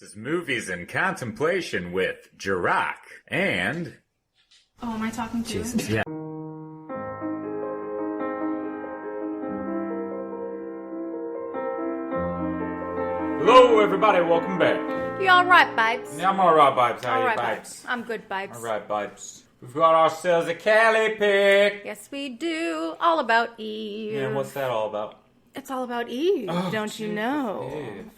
is Movies in Contemplation with Jirach and... Oh, am I talking to you? Yeah. Hello, everybody. Welcome back. You alright, Bibes? Yeah, I'm alright, Bibes. How are you, Alright, Bibes? I'm good, Bibes. Alright, Bibes. We've got ourselves a Cali pick. Yes, we do. All about Eve. Yeah, what's that all about? It's all about Eve, Oh, don't you Jesus, know? Eve.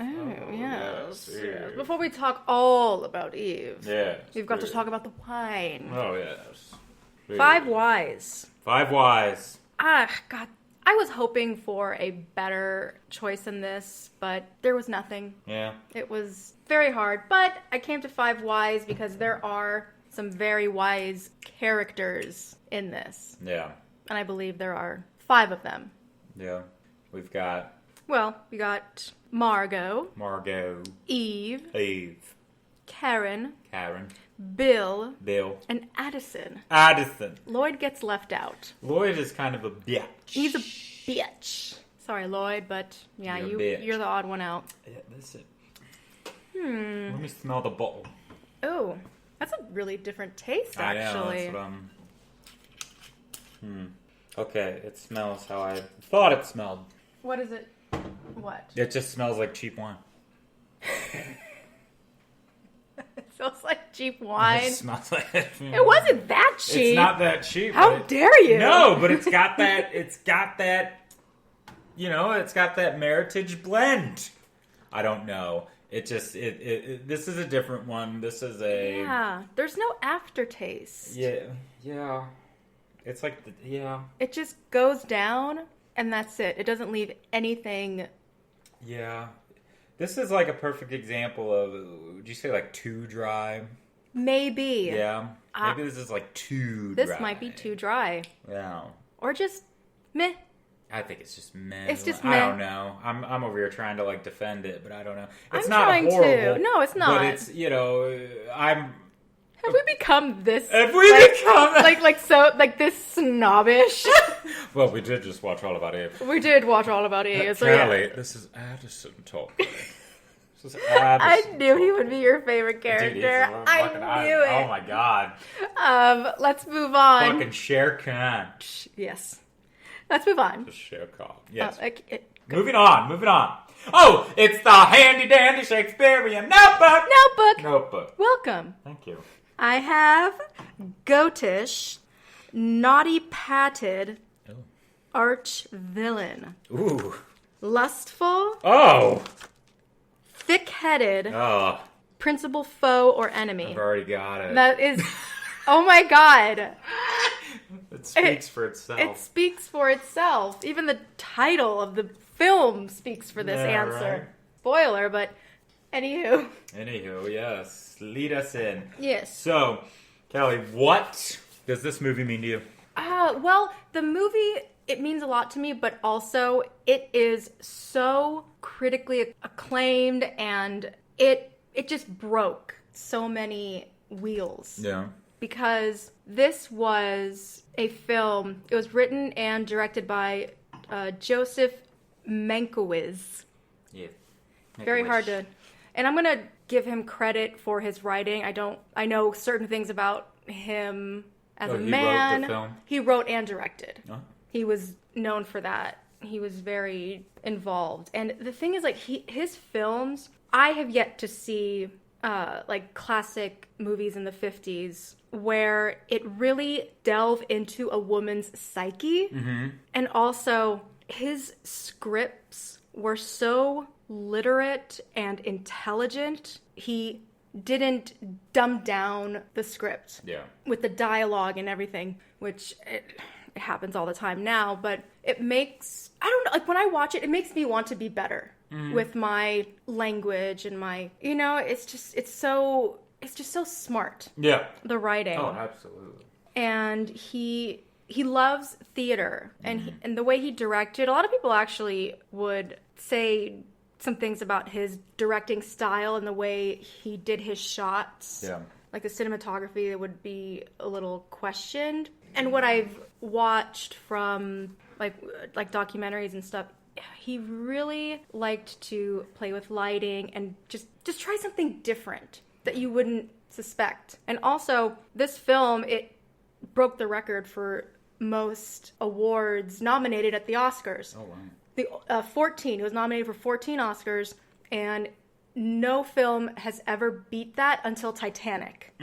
Yes. Eve. Yes. Before we talk all about Eve, Yeah. we've got to talk about the wine. Oh, yes. Five Wise. Five Wise. God. I was hoping for a better choice than this, but there was nothing. Yeah. It was very hard, but I came to Five Wise because there are some very wise characters in this. Yeah. And I believe there are 5 of them. Yeah. We've got Well, we got Margot, Eve, Eve, Karen, Karen, Bill, and Addison. Lloyd gets left out. Lloyd is kind of a bitch. He's a bitch. Sorry, Lloyd, but yeah, you're the odd one out. Yeah, that's it. Let me smell the bottle. Oh, that's a really different taste, actually. I know, that's what Okay, it smells how I thought it smelled. What is it? What? It just smells like cheap wine. It smells like cheap wine. It smells like it. It wasn't that cheap. It's not that cheap. How dare you? No, but it's got that, it's got that Meritage blend. I don't know. It just, this is a different one. This is a... Yeah, there's no aftertaste. Yeah. It's like, It just goes down, and that's it. It doesn't leave anything... Yeah. This is like a perfect example of, would you say like too dry? Maybe. Yeah. Maybe this is like too dry. This might be too dry. Yeah. Or just meh. I think it's just meh. It's just I meh. don't know. I'm over here trying to like defend it, but I don't know. It's I'm not trying horrible. to. No, it's not. But it's, I'm... Have we become this... Have we become... like this snobbish? Well, we did just watch All About Eve. We did watch All About Eve. So Cali, yeah. this is Addison talking. This is Addison I knew he talking. would be your favorite character. Dude, I knew it. Oh my god. Let's move on. Fucking Shere Khan. Yes. Let's move on. Just Shere Khan. Yes. Go. Moving on. Oh, it's the handy dandy Shakespearean notebook. Welcome. Thank you. I have goatish, naughty patted, arch villain. Ooh. Lustful, Oh. thick-headed, Oh. principal foe or enemy. I've already got it. That is, oh my god. It speaks for itself. It speaks for itself. Even the title of the film speaks for this answer. Right. Spoiler, but anywho, yes. Lead us in. yes. So, Kelly, what does this movie mean to you? Well, the movie, it means a lot to me, but also it is so critically acclaimed, and it just broke so many wheels. Yeah. Because this was a film, it was written and directed by Joseph Mankiewicz. Yeah. Very hard to... And I'm going to give him credit for his writing. I know certain things about him as a man. He wrote the film? He wrote and directed. Oh. He was known for that. He was very involved. And the thing is, like, his films, I have yet to see, like, classic movies in the 50s where it really delve into a woman's psyche. Mm-hmm. And also, his scripts were so literate and intelligent. He didn't dumb down the script with the dialogue and everything, which it happens all the time now, but it makes, I don't know, like when I watch it, it makes me want to be better with my language and my, it's just so smart. Yeah. The writing. Oh, absolutely. And he loves theater, and and the way he directed, a lot of people actually would say some things about his directing style and the way he did his shots. Yeah. Like the cinematography would be a little questioned. And what I've watched from like documentaries and stuff he really liked to play with lighting and just try something different that you wouldn't suspect. And also, this film, it broke the record for most awards nominated at the Oscars. Oh, wow. The 14. It was nominated for 14 Oscars, and no film has ever beat that until Titanic.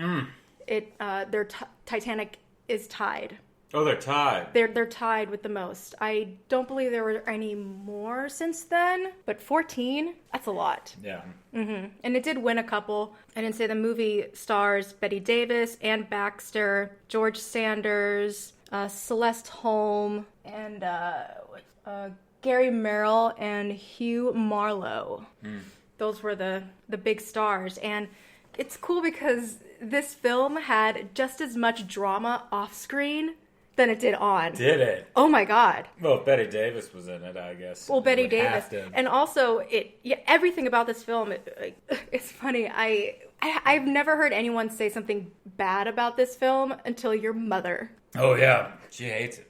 Titanic is tied. Oh, they're tied. They're tied with the most. I don't believe there were any more since then, but 14, that's a lot. Yeah. Mm-hmm. And it did win a couple. I didn't say the movie stars Bette Davis, Ann Baxter, George Sanders, Celeste Holm, and Gary Merrill and Hugh Marlowe. Those were the big stars. And it's cool because this film had just as much drama off screen than it did on. Did it? Oh my God. Well, if Bette Davis was in it, I guess. Well, Bette Davis. To... And also, everything about this film, it's funny. I've never heard anyone say something bad about this film until your mother. Oh, yeah. She hates it.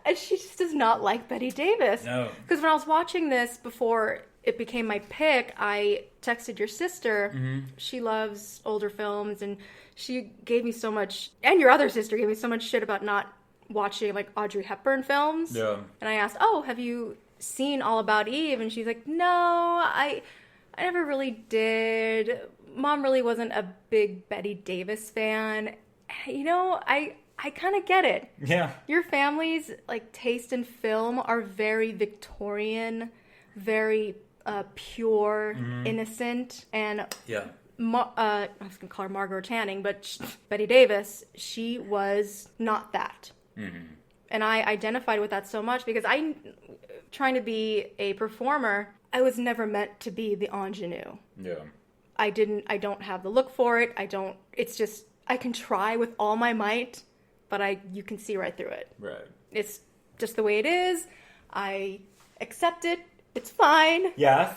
And she just does not like Bette Davis. No. Because when I was watching this before it became my pick, I texted your sister. Mm-hmm. She loves older films, and she gave me so much, and your other sister gave me so much shit about not watching like Audrey Hepburn films. Yeah. And I asked, "Oh, have you seen All About Eve?" And she's like, "No, I never really did. Mom really wasn't a big Bette Davis fan." You know, I kind of get it. Yeah. Your family's like taste in film are very Victorian, very pure, innocent, and yeah. I was gonna call her Margaret Channing, but Bette Davis, she was not that. Mm-hmm. And I identified with that so much because trying to be a performer, I was never meant to be the ingenue. Yeah. I don't have the look for it. It's just, I can try with all my might, but you can see right through it. Right. It's just the way it is. I accept it. It's fine. Yes.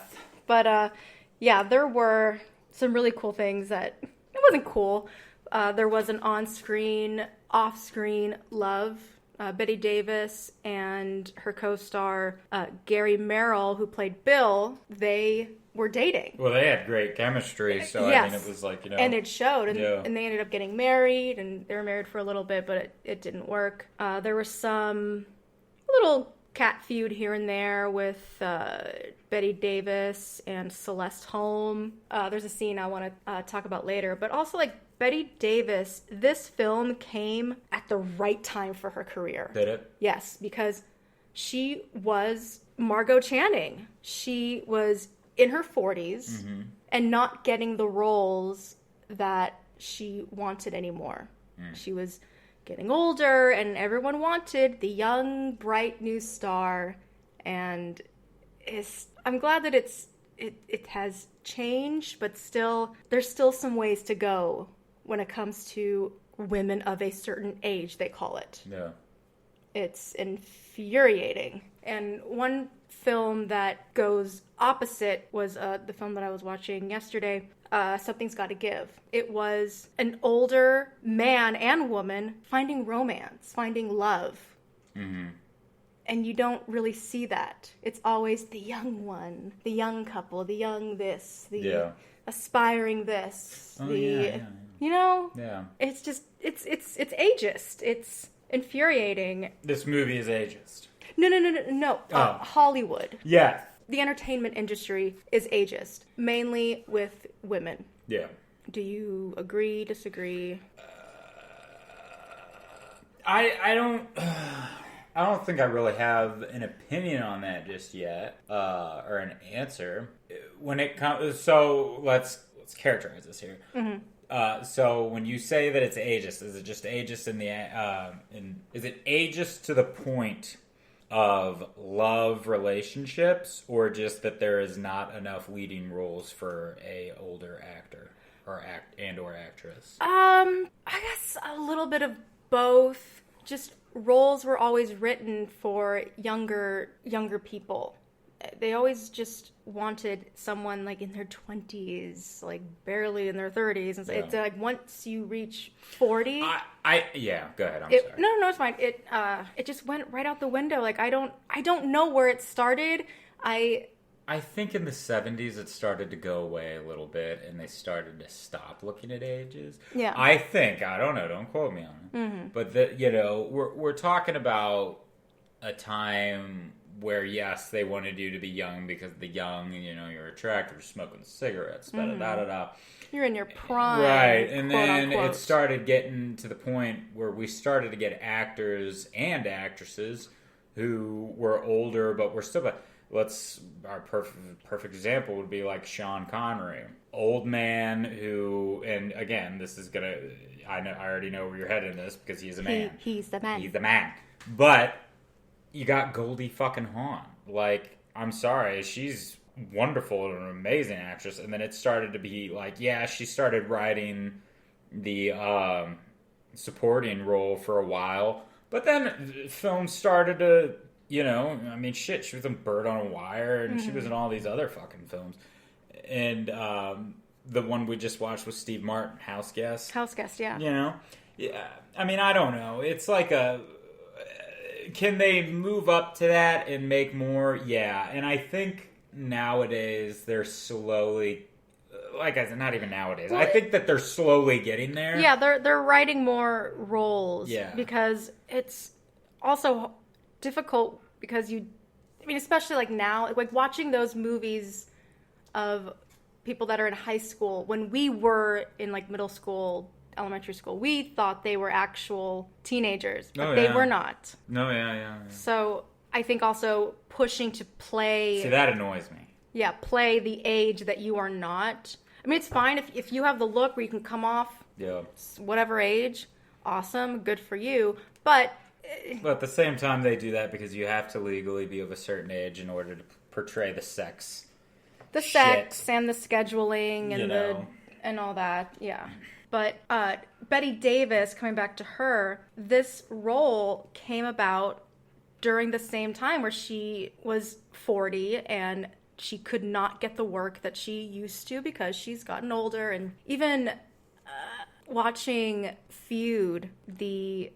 But, yeah, there were some really cool things that, it wasn't cool. There was an on-screen, off-screen love. Bette Davis and her co-star, Gary Merrill, who played Bill, they were dating. Well, they had great chemistry, so yes. I mean, it was like, you know. And it showed, and, yeah. and they ended up getting married, and they were married for a little bit, but it didn't work. There was some little cat feud here and there with Bette Davis and Celeste Holm. There's a scene I want to talk about later, but also like Bette Davis, this film came at the right time for her career. Did it? Yes, because she was Margot Channing. She was in her 40s and not getting the roles that she wanted anymore. She was getting older, and everyone wanted the young, bright new star. And I'm glad that it has changed, but still, there's still some ways to go when it comes to women of a certain age, they call it. Yeah. It's infuriating. And one film that goes opposite was the film that I was watching yesterday, Something's Gotta Give. It was an older man and woman finding romance, finding love. Mm-hmm. And you don't really see that. It's always the young one, the young couple, the young this, the aspiring this. You know? Yeah. It's just, it's ageist. It's infuriating. This movie is ageist. No. Hollywood. Yes. The entertainment industry is ageist, mainly with women. Yeah. Do you agree, disagree? I don't think I really have an opinion on that just yet, or an answer. When it comes, so let's characterize this here. Mm-hmm. So when you say that it's ageist, is it just ageist is it ageist to the point of love relationships, or just that there is not enough leading roles for a older actor or actress? I guess a little bit of both. Just roles were always written for younger people. they always just wanted someone like in their 20s, like barely in their 30s. And so it's like once you reach 40, yeah, go ahead. I'm sorry. No, it's fine. It just went right out the window. Like I don't know where it started. I think in the 70s it started to go away a little bit, and they started to stop looking at ages. Yeah. I think, I don't know, don't quote me on it. Mm-hmm. But we're talking about a time where, yes, they wanted you to be young because the young, you're attractive, smoking cigarettes, da-da-da-da-da. You're in your prime. Right, and then unquote. it started getting to the point where we started to get actors and actresses who were older, but were still... our perfect example would be like Sean Connery, old man who, and again, this is gonna, I already know where you're headed in this because he's a man. He's the man. He's the man. But you got Goldie fucking Hawn. Like, I'm sorry, she's wonderful and an amazing actress. And then it started to be like, yeah, she started writing the supporting role for a while, but then films started to. I mean, shit, she was in Bird on a Wire, and she was in all these other fucking films. And the one we just watched with Steve Martin, House Guest. House Guest, yeah. Yeah. I mean, I don't know. It's like can they move up to that and make more? Yeah. And I think nowadays they're slowly... Like I said, not even nowadays. Well, I think that they're slowly getting there. Yeah, they're writing more roles. Yeah. Because it's also... difficult because especially like now, like watching those movies of people that are in high school, when we were in like middle school, elementary school, we thought they were actual teenagers, but they were not. No, yeah. So I think also pushing to play... See, that annoys me. Yeah, play the age that you are not. I mean, it's fine if you have the look where you can come off whatever age, awesome, good for you, but at the same time, they do that because you have to legally be of a certain age in order to portray the sex. The sex and the scheduling and and all that, yeah. But Betty Davis, coming back to her, this role came about during the same time where she was 40 and she could not get the work that she used to because she's gotten older. And even watching Feud, the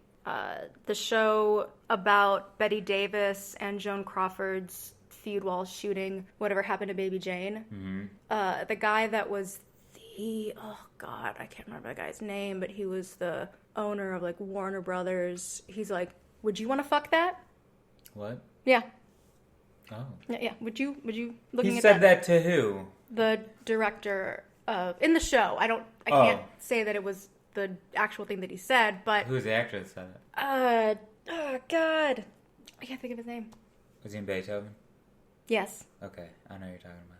show about Betty Davis and Joan Crawford's feud while shooting Whatever Happened to Baby Jane. Mm-hmm. The guy that was I can't remember the guy's name, but he was the owner of like Warner Brothers. He's like, would you want to fuck that? What? Yeah. Oh. Yeah. Would you looking he at said that to who? The director of in the show. I can't say that it was the actual thing that he said, but who's the actor that said it? Oh God, I can't think of his name. Was he in Beethoven? Yes. Okay, I know who you're talking about.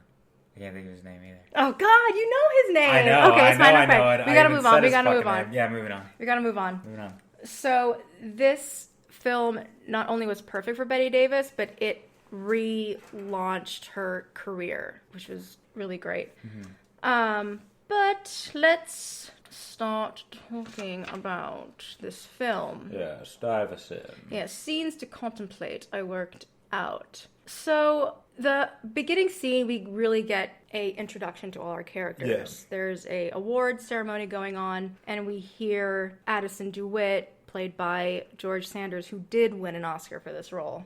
I can't think of his name either. Oh God, you know his name. I know. Okay, it's fine. I know it. We gotta move on. Yeah, moving on. We gotta move on. So this film not only was perfect for Betty Davis, but it relaunched her career, which was really great. Mm-hmm. But let's start talking about this film. Yes, dive us in. Yeah, scenes to contemplate. I worked out. So the beginning scene, we really get a introduction to all our characters. Yes. There's a awards ceremony going on, and we hear Addison DeWitt, played by George Sanders, who did win an Oscar for this role.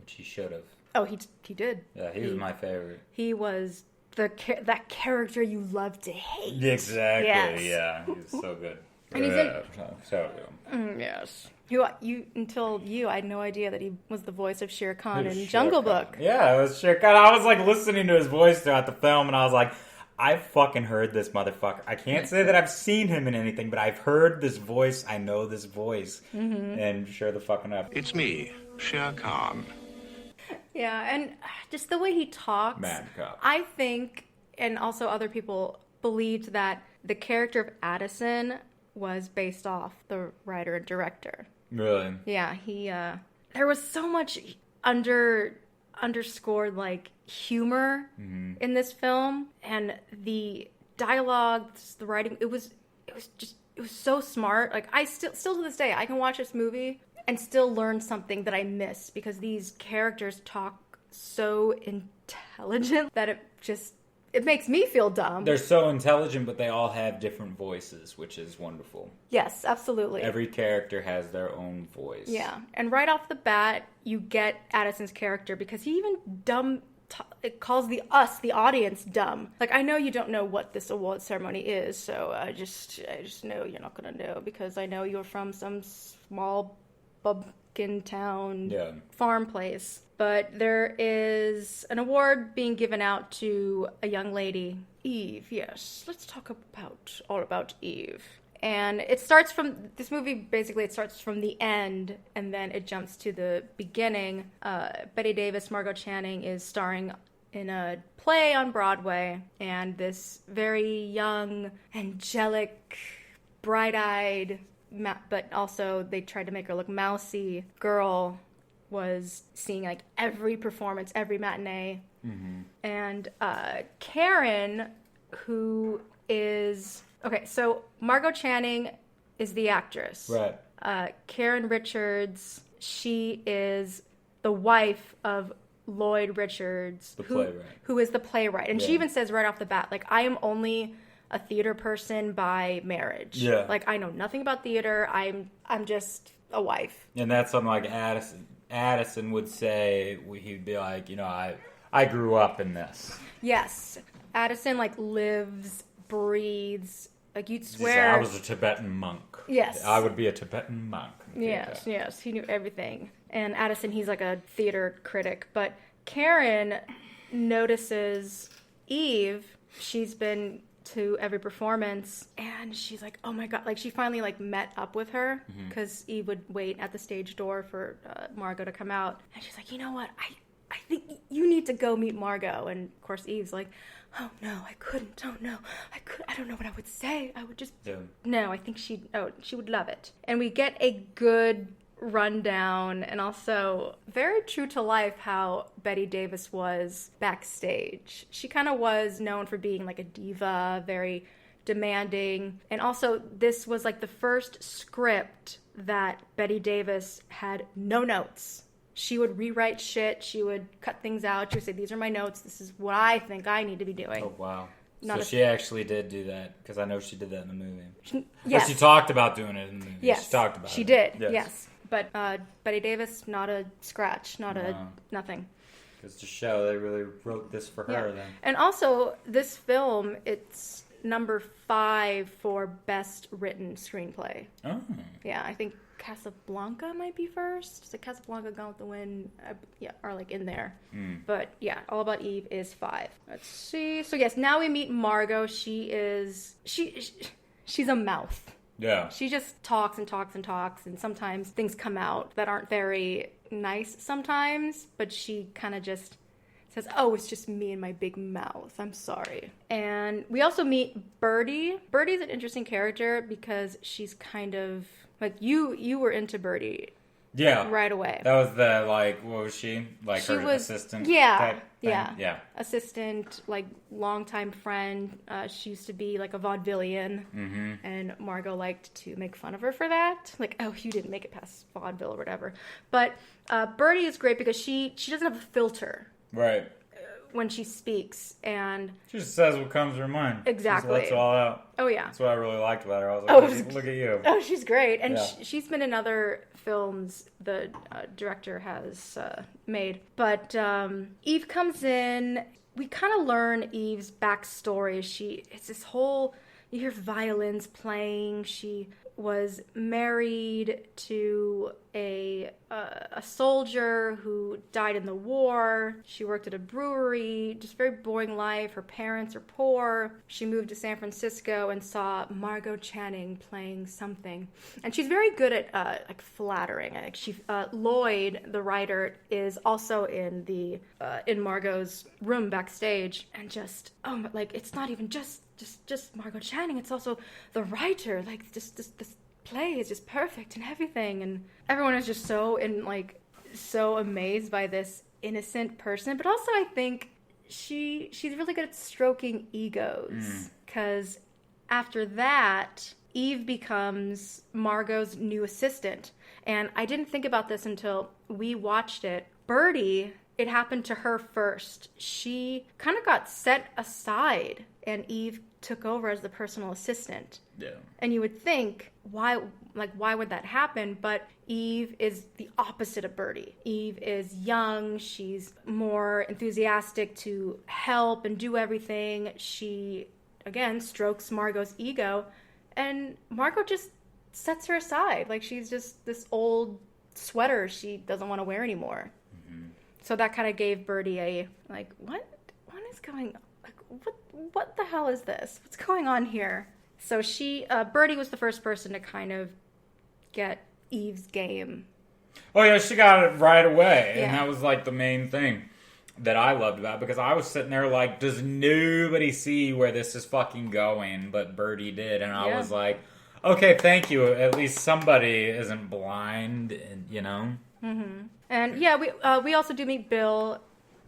Which he should have. Oh, he did. Yeah, he was my favorite. He was that character you love to hate. Exactly. Yes. Yeah, he's so good. And he's in... so good. Yes. Until I had no idea that he was the voice of Shere Khan in Jungle Book. Yeah, it was Shere Khan. I was like listening to his voice throughout the film, and I was like, I fucking heard this motherfucker. I can't say that I've seen him in anything, but I've heard this voice. I know this voice. Mm-hmm. And sure the fucking up. It's me, Shere Khan. Yeah, and just the way he talks. Mad cop. I think, and also other people believed that the character of Addison was based off the writer and director. Really? Yeah, there was so much underscored like humor in this film, and the dialogue, the writing, it was so smart. Like I still to this day I can watch this movie and still learn something that I missed because these characters talk so intelligent that it makes me feel dumb. They're so intelligent, but they all have different voices, which is wonderful. Yes, absolutely. Every character has their own voice. Yeah, and right off the bat, you get Addison's character because he even it calls the audience, dumb. Like, I know you don't know what this award ceremony is, so I just know you're not gonna know because I know you're from some small bumpkin town farm place. But there is an award being given out to a young lady, Eve. Yes, let's talk all about Eve. And it starts from this movie. Basically, it starts from the end, and then it jumps to the beginning. Bette Davis, Margot Channing, is starring in a play on Broadway, and this very young, angelic, bright-eyed, but also they tried to make her look mousy girl was seeing like every performance, every matinee. Mm-hmm. And Karen, who is... Okay, so Margot Channing is the actress. Right. Karen Richards, she is the wife of Lloyd Richards. Who is the playwright. And she even says right off the bat, like, I am only a theater person by marriage. Yeah. Like, I know nothing about theater. I'm just a wife. And that's something like Addison would say. He'd be like, I grew up in this. Yes. Addison, like, lives, breathes... Like, you'd swear... I was a Tibetan monk. Yes. I would be a Tibetan monk. Yes. He knew everything. And Addison, he's like a theater critic. But Karen notices Eve. She's been to every performance. And she's like, oh my God. Like, she finally, like, met up with her. Because Eve would wait at the stage door for Margot to come out. And she's like, you know what? I think you need to go meet Margot. And, of course, Eve's like... Oh, no, I couldn't. Oh, no, I don't know what I would say. I would just... Yeah. No, I think she would love it. And we get a good rundown and also very true to life how Bette Davis was backstage. She kind of was known for being like a diva, very demanding. And also, this was like the first script that Bette Davis had no notes. She would rewrite shit. She would cut things out. She would say, these are my notes. This is what I think I need to be doing. Oh, wow. So she actually did do that, because I know she did that in the movie. Yes. Or she talked about doing it in the movie. Yes. She talked about it. She did, yes. But Bette Davis, not a scratch, nothing. Because to show they really wrote this for her then. And also, this film, it's number 5 for best written screenplay. Oh. Yeah, I think Casablanca might be first. So Casablanca, Gone with the Wind, are like in there. But yeah, All About Eve is 5. Let's see. So yes, now we meet Margot. She's a mouth. Yeah. She just talks and talks and talks, and sometimes things come out that aren't very nice sometimes, but she kind of just says, oh, it's just me and my big mouth. I'm sorry. And we also meet Birdie. Birdie's an interesting character because she's kind of... Like, you were into Birdie. Yeah. Right away. That was the, like, what was she? Like, she her assistant? Yeah. Yeah. Assistant, like, longtime friend. She used to be, like, a vaudevillian. Mm-hmm. And Margot liked to make fun of her for that. Like, oh, you didn't make it past vaudeville or whatever. But Birdie is great because she doesn't have a filter. Right. When she speaks, and she just says what comes to her mind. Exactly. She lets it all out. Oh yeah. That's what I really liked about her. I was like, look at you. Oh, she's great, and she's been in other films the director has made. But Eve comes in. We kind of learn Eve's backstory. It's this whole. You hear violins playing. She was married to a soldier who died in the war. She worked at a brewery, just very boring life. Her parents are poor. She moved to San Francisco and saw Margot Channing playing something. And she's very good at like flattering. Like Lloyd, the writer, is also in Margot's room backstage, and just it's not even just Margot Channing. It's also the writer. Like this play is just perfect and everything, and everyone is just so amazed by this innocent person. But also, I think she's really good at stroking egos, because after that, Eve becomes Margot's new assistant. And I didn't think about this until we watched it. Birdie it happened to her first. She kind of got set aside, and Eve took over as the personal assistant. Yeah. And you would think, why would that happen? But Eve is the opposite of Birdie. Eve is young. She's more enthusiastic to help and do everything. She, again, strokes Margot's ego. And Margot just sets her aside. Like, she's just this old sweater she doesn't want to wear anymore. Mm-hmm. So that kind of gave Birdie a, like, what is going on? Like, what the hell is this? What's going on here? So Birdie was the first person to kind of get Eve's game. Oh, yeah, she got it right away. Yeah. And that was, like, the main thing that I loved about it, because I was sitting there like, does nobody see where this is fucking going? But Birdie did. And I was like, okay, thank you. At least somebody isn't blind, you know? Mm-hmm. And, yeah, we also do meet Bill,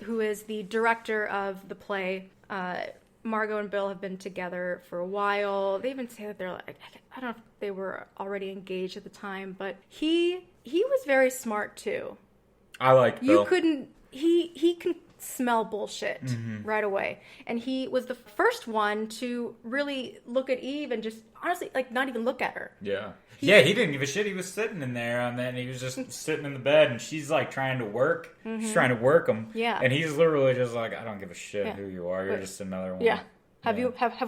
who is the director of the play. Margot and Bill have been together for a while. They even say that they're like, I don't know if they were already engaged at the time, but he was very smart too. I like Bill. He can smell bullshit right away. And he was the first one to really look at Eve and just honestly, like, not even look at her. Yeah. He didn't give a shit. He was sitting in there, and then he was just sitting in the bed, and she's, like, trying to work. Mm-hmm. She's trying to work him. Yeah. And he's literally just like, I don't give a shit who you are. You're just another one. Yeah. Have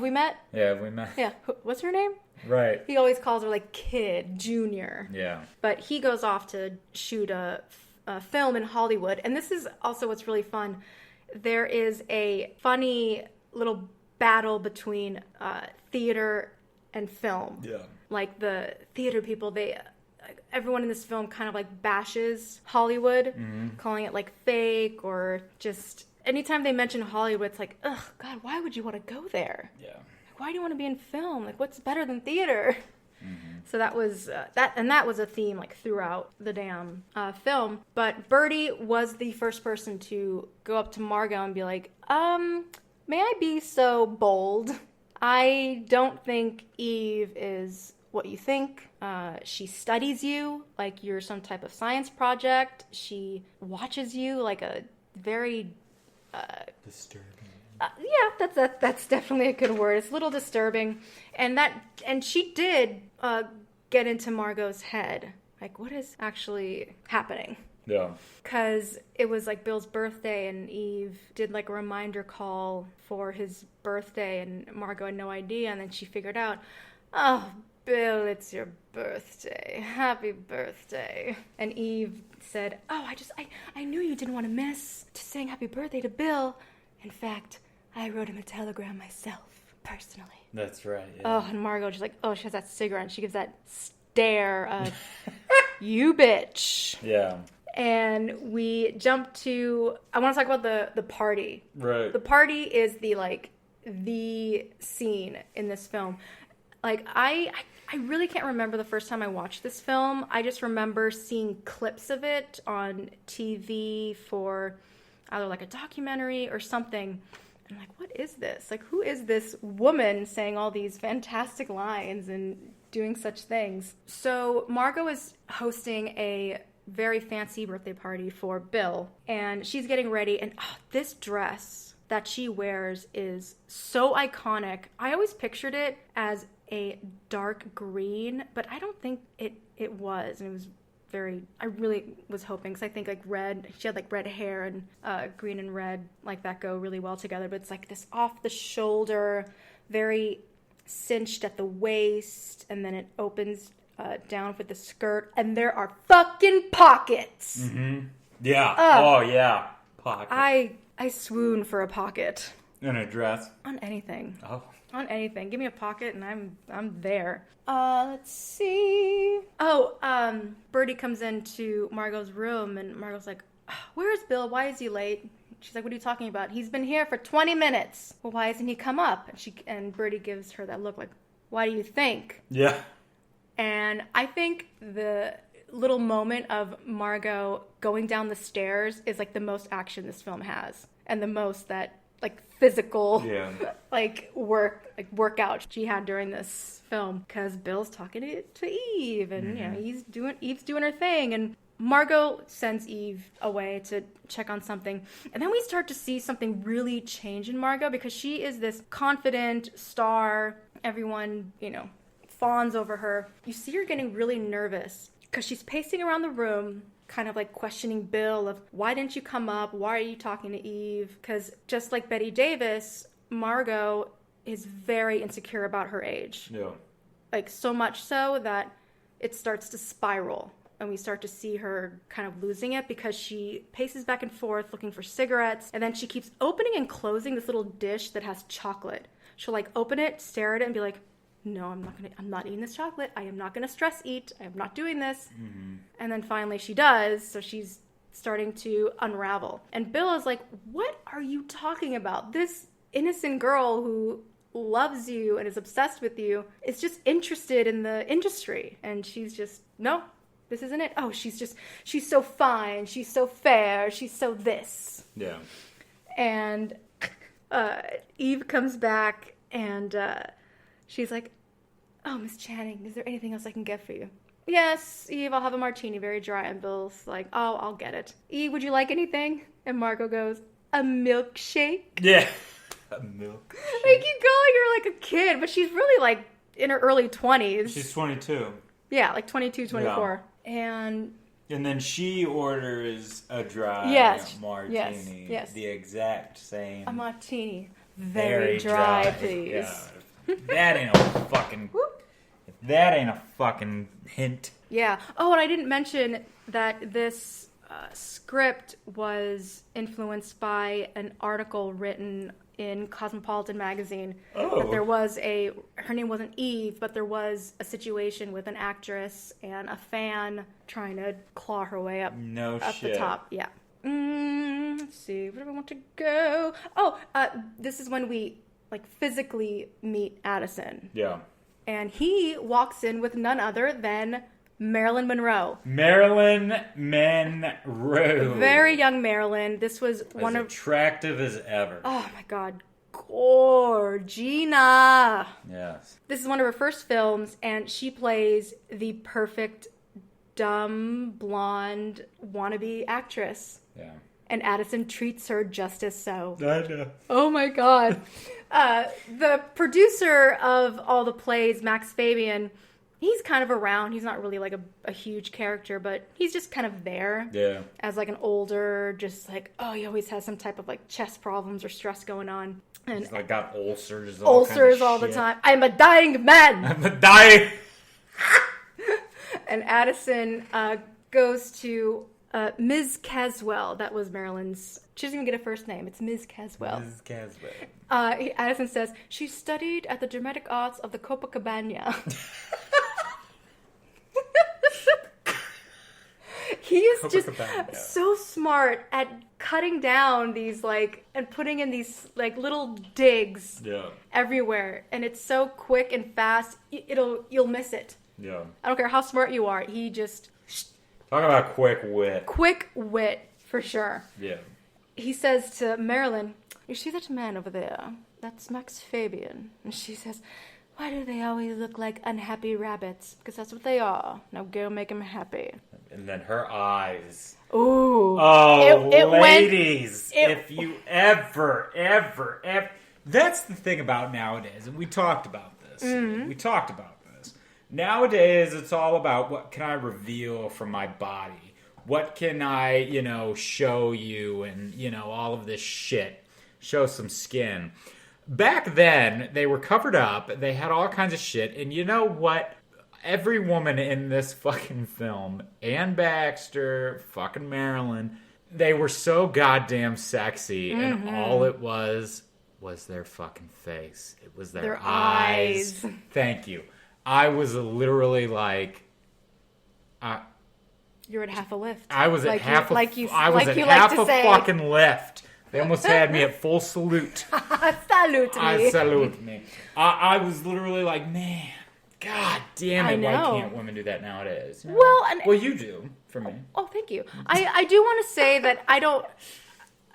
we met? Yeah, have we met? Yeah. What's her name? Right. He always calls her, like, Kid, Junior. Yeah. But he goes off to shoot a film in Hollywood. And this is also what's really fun. There is a funny little battle between theater and film. Yeah. Like, the theater people, everyone in this film kind of, like, bashes Hollywood, calling it, like, fake, or just anytime they mention Hollywood, it's like, ugh, God, why would you want to go there? Yeah. Like, why do you want to be in film? Like, what's better than theater? Mm-hmm. So that was that was a theme, like, throughout the damn film. But Birdie was the first person to go up to Margot and be like, may I be so bold? I don't think Eve is what you think. She studies you like you're some type of science project. She watches you like a very disturbing. Yeah, that's definitely a good word. It's a little disturbing, and she did get into Margot's head. Like, what is actually happening? Yeah. Because it was like Bill's birthday, and Eve did like a reminder call for his birthday, and Margot had no idea, and then she figured out, oh, Bill, it's your birthday. Happy birthday. And Eve said, oh, I knew you didn't want to miss to saying happy birthday to Bill. In fact, I wrote him a telegram myself, personally. That's right, yeah. Oh, and Margot, she's like, oh, she has that cigarette, and she gives that stare of, you bitch. Yeah. And we jump to, I want to talk about the party. Right. The party is the scene in this film. Like, I really can't remember the first time I watched this film. I just remember seeing clips of it on TV for either like a documentary or something. I'm like, what is this? Like, who is this woman saying all these fantastic lines and doing such things? So Margot is hosting a very fancy birthday party for Bill, and she's getting ready, and this dress that she wears is so iconic. I always pictured it as a dark green, but I don't think it was, and it was I really was hoping, because I think like red, she had like red hair, and green and red like that go really well together, but it's like this off the shoulder, very cinched at the waist, and then it opens down with the skirt, and there are fucking pockets. Mm-hmm. Yeah. Yeah. Pockets. I swoon for a pocket. In a dress. On anything. Oh. On anything. Give me a pocket and I'm there. Let's see. Oh, Birdie comes into Margot's room, and Margot's like, where's Bill? Why is he late? She's like, what are you talking about? He's been here for 20 minutes. Well, why hasn't he come up? And Birdie gives her that look like, why do you think? Yeah. And I think the little moment of Margot going down the stairs is like the most action this film has, and the most that like physical workout she had during this film, because Bill's talking to Eve, and you know, Eve's doing her thing, and Margot sends Eve away to check on something. And then we start to see something really change in Margot because she is this confident star. Everyone, fawns over her. You see her getting really nervous because she's pacing around the room, kind of like questioning Bill of, why didn't you come up? Why are you talking to Eve? Because just like Betty Davis, Margot is very insecure about her age. Yeah. Like so much so that it starts to spiral. And we start to see her kind of losing it because she paces back and forth looking for cigarettes. And then she keeps opening and closing this little dish that has chocolate. She'll like open it, stare at it, and be like, no, I'm not eating this chocolate. I am not going to stress eat. I am not doing this. Mm-hmm. And then finally she does. So she's starting to unravel. And Bill is like, what are you talking about? This innocent girl who loves you and is obsessed with you is just interested in the industry. And she's just, no, this isn't it. Oh, she's so fine. She's so fair. She's so this. Yeah. And Eve comes back and she's like, oh, Miss Channing, is there anything else I can get for you? Yes, Eve, I'll have a martini, very dry. And Bill's like, oh, I'll get it. Eve, would you like anything? And Margot goes, a milkshake? Yeah. A milkshake. They keep calling her like a kid, but she's really like in her early 20s. She's 22. Yeah, like 22, 24. Yeah. And then she orders a dry martini. Yes. The exact same. A martini. Very dry, please. Yeah. That ain't a fucking hint. Yeah. Oh, and I didn't mention that this script was influenced by an article written in Cosmopolitan magazine. Oh. That there was her name wasn't Eve, but there was a situation with an actress and a fan trying to claw her way up the top. Yeah. Let's see, where do I want to go? Oh, this is when we physically meet Addison. Yeah. And he walks in with none other than Marilyn Monroe. Marilyn Monroe. Very young Marilyn. This was one of... attractive as ever. Oh my God. Gorgina. Yes. This is one of her first films, and she plays the perfect dumb, blonde, wannabe actress. Yeah. And Addison treats her just as so. I know. Oh my God. The producer of all the plays, Max Fabian, he's kind of around. He's not really like a huge character, but he's just kind of there. Yeah. As like an older, just like, oh, he always has some type of like chest problems or stress going on. And he's like got ulcers. All the time. I'm a dying man. I'm a dying. And Addison goes to Ms. Caswell. That was Marilyn's. She doesn't even get a first name. It's Ms. Caswell. Ms. Caswell. Addison says, she studied at the dramatic arts of the Copacabana. He is just so smart at cutting down these and putting in these little digs everywhere. And it's so quick and fast, you'll miss it. Yeah. I don't care how smart you are. He just... Talk about quick wit. Quick wit, for sure. Yeah. He says to Marilyn, you see that man over there? That's Max Fabian. And she says, why do they always look like unhappy rabbits? Because that's what they are. Now go make them happy. And then her eyes. Ooh. Oh, ladies. If you ever... That's the thing about nowadays. And we talked about this. Mm-hmm. We talked about this. Nowadays, it's all about what can I reveal from my body? What can I, show you and, all of this shit. Show some skin. Back then, they were covered up. They had all kinds of shit. And you know what? Every woman in this fucking film, Ann Baxter, fucking Marilyn, they were so goddamn sexy. Mm-hmm. And all it was their fucking face. It was their eyes. Thank you. I was literally like... You're at half a lift. I was at half a say. Fucking lift. They almost had me at full salute. Salute me. I was literally like, man, god damn it, why can't women do that nowadays? Well, well, you do, for me. Oh, thank you. I do want to say that I don't...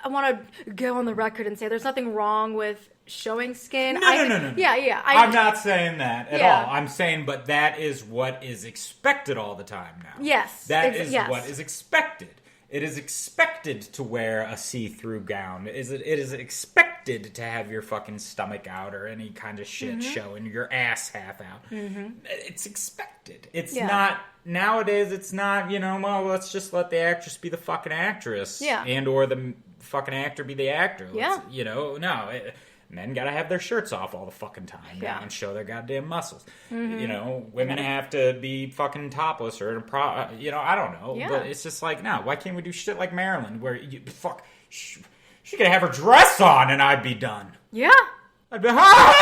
I want to go on the record and say there's nothing wrong with showing skin. No. Yeah. I'm not saying that at Yeah. all. I'm saying, but that is what is expected all the time now. Yes. That is yes. what is expected. It is expected to wear a see-through gown. It is expected to have your fucking stomach out or any kind of shit showing, your ass half out. It's expected. It's not, nowadays it's not, well, let's just let the actress be the fucking actress. Yeah. And or the fucking actor be the actor. Yeah. Men gotta have their shirts off all the fucking time now and show their goddamn muscles. Women have to be fucking topless or, I don't know. Yeah. But it's just like, no, why can't we do shit like Marilyn where, she could have her dress on and I'd be done. Yeah. I'd be, Well,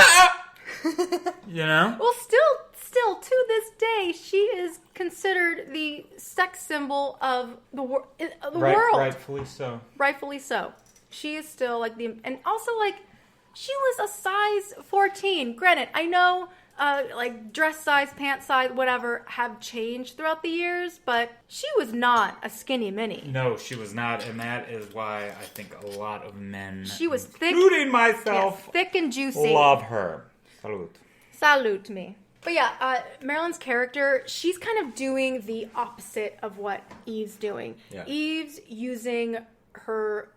still to this day, she is considered the sex symbol of the world. Rightfully so. Rightfully so. She is still and also she was a size 14. Granted, I know dress size, pant size, whatever have changed throughout the years, but she was not a skinny mini. No, she was not, and that is why I think a lot of men, She was thick, including myself, thick and juicy. love her. Salute me. But yeah, Marilyn's character, she's kind of doing the opposite of what Eve's doing. Yeah. Eve's using her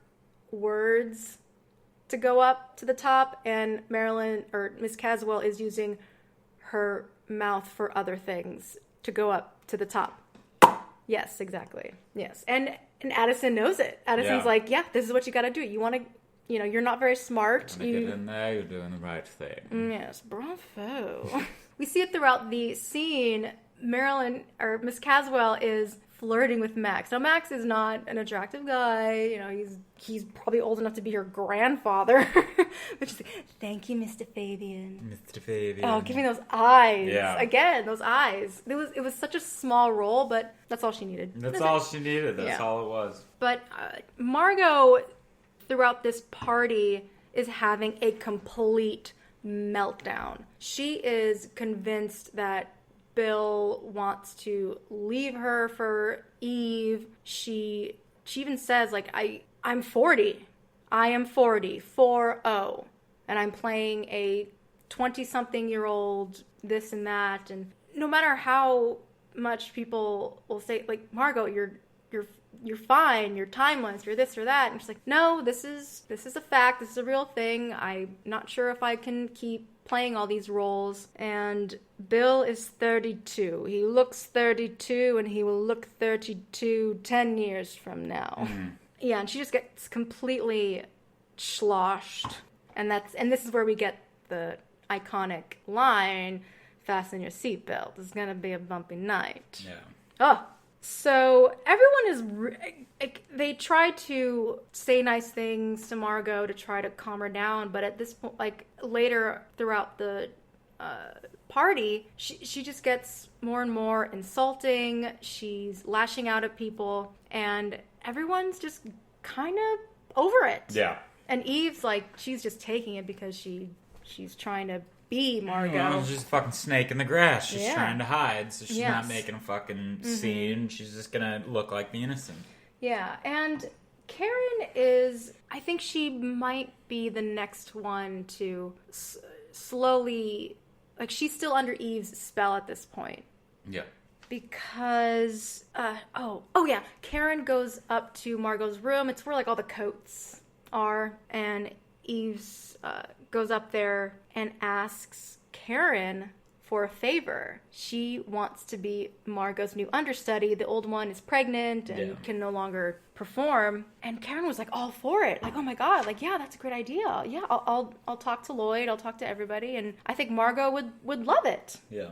words to go up to the top, and Marilyn, or Miss Caswell, is using her mouth for other things to go up to the top. Yes, exactly. Yes. And Addison knows it. Addison's like, yeah, this is what you got to do. You want to, you're not very smart. Get in there, you're doing the right thing. Yes, bravo. We see it throughout the scene. Marilyn, or Miss Caswell, is flirting with Max. Now, Max is not an attractive guy. He's probably old enough to be her grandfather. Which is, thank you, Mr. Fabian. Mr. Fabian. Oh, give me those eyes. Yeah. Again, those eyes. It was such a small role, but that's all she needed. That's all she needed. That's Yeah. all it was. But Margot, throughout this party, is having a complete meltdown. She is convinced that Bill wants to leave her for Eve. She even says, I'm 40. I am 40. 4-0. And I'm playing a 20-something-year-old this and that. And no matter how much people will say, Margot, you're fine, you're timeless, you're this or that. And she's like, no, this is a fact, this is a real thing. I'm not sure if I can keep playing all these roles. And Bill is 32. He looks 32, and he will look 32 10 years from now. Mm-hmm. Yeah, and she just gets completely sloshed. And this is where we get the iconic line, fasten your seatbelt. It's gonna be a bumpy night. Yeah. Oh. So everyone they try to say nice things to Margot to try to calm her down, but at this point, later throughout the party, she just gets more and more insulting. She's lashing out at people, and everyone's just kind of over it. Yeah. And Eve's she's just taking it because she's trying to be Margot. Well, she's just a fucking snake in the grass. She's trying to hide, so she's not Yes. making a fucking scene. She's just gonna look like the innocent. Yeah, and Karen is, I think she might be the next one to slowly, she's still under Eve's spell at this point. Yeah. Because, Karen goes up to Margot's room. It's where, all the coats are, and Eve's goes up there and asks Karen for a favor. She wants to be Margot's new understudy. The old one is pregnant and can no longer perform. And Karen was all for it. Oh my God, yeah, that's a great idea. Yeah, I'll talk to Lloyd. I'll talk to everybody. And I think Margot would love it. Yeah.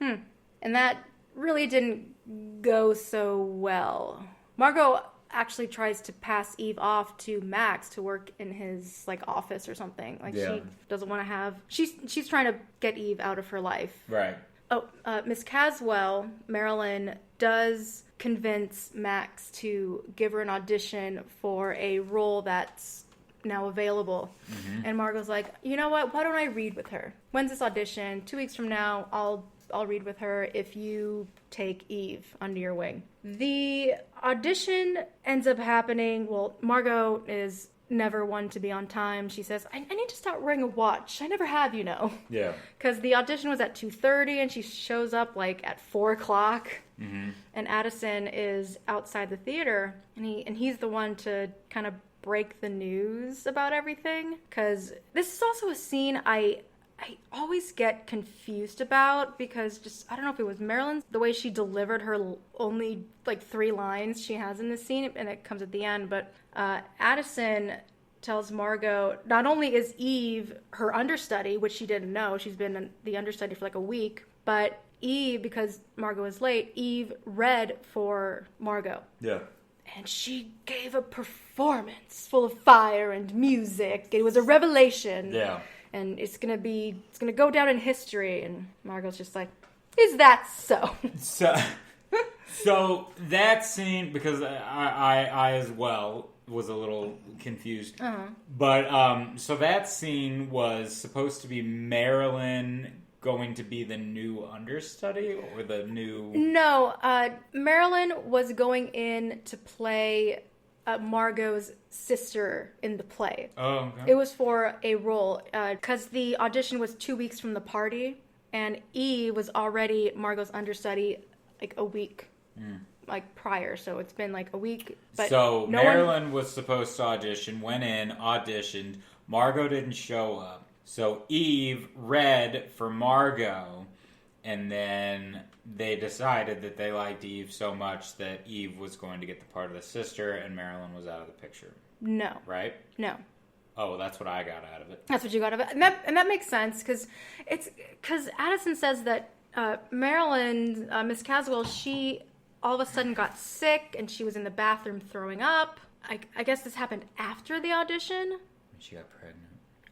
And that really didn't go so well. Margot actually tries to pass Eve off to Max to work in his office or something. She doesn't want to have. She's trying to get Eve out of her life. Right. Oh, Miss Caswell, Marilyn, does convince Max to give her an audition for a role that's now available. Mm-hmm. And Margot's like, you know what? Why don't I read with her? When's this audition? 2 weeks from now, I'll read with her if you take Eve under your wing. The audition ends up happening. Well, Margot is never one to be on time. She says, I need to start wearing a watch. I never have, you know. Yeah. Because the audition was at 2:30 and she shows up like at 4 o'clock. Mm-hmm. And Addison is outside the theater, and he's the one to kind of break the news about everything. Because this is also a scene I always get confused about, because just, I don't know if it was Marilyn, the way she delivered her only like 3 lines she has in this scene, and it comes at the end, but Addison tells Margot, not only is Eve her understudy, which she didn't know, she's been the understudy for like a week, but Eve, because Margot is late, Eve read for Margot. Yeah. And she gave a performance full of fire and music. It was a revelation. Yeah. And it's gonna go down in history. And Margot's just like, is that so? So that scene, because I as well was a little confused. Uh-huh. But so that scene was supposed to be Marilyn going to be the new understudy, or the new... No, Marilyn was going in to play Margot's sister in the play. Oh, okay. It was for a role, because the audition was 2 weeks from the party, and Eve was already Margot's understudy like a week like prior, so it's been like a week. But so Marilyn was supposed to audition, went in, auditioned, Margot didn't show up. So Eve read for Margot, and then they decided that they liked Eve so much that Eve was going to get the part of the sister, and Marilyn was out of the picture. No. Right? No. Oh, well, that's what I got out of it. That's what you got out of it. And that makes sense, because Addison says that Marilyn, Miss Caswell, she all of a sudden got sick, and she was in the bathroom throwing up. I guess this happened after the audition. She got pregnant.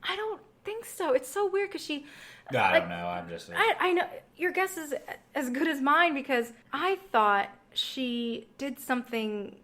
I don't think so. It's so weird because she... I don't know. I'm just... I know. Your guess is as good as mine, because I thought she did something,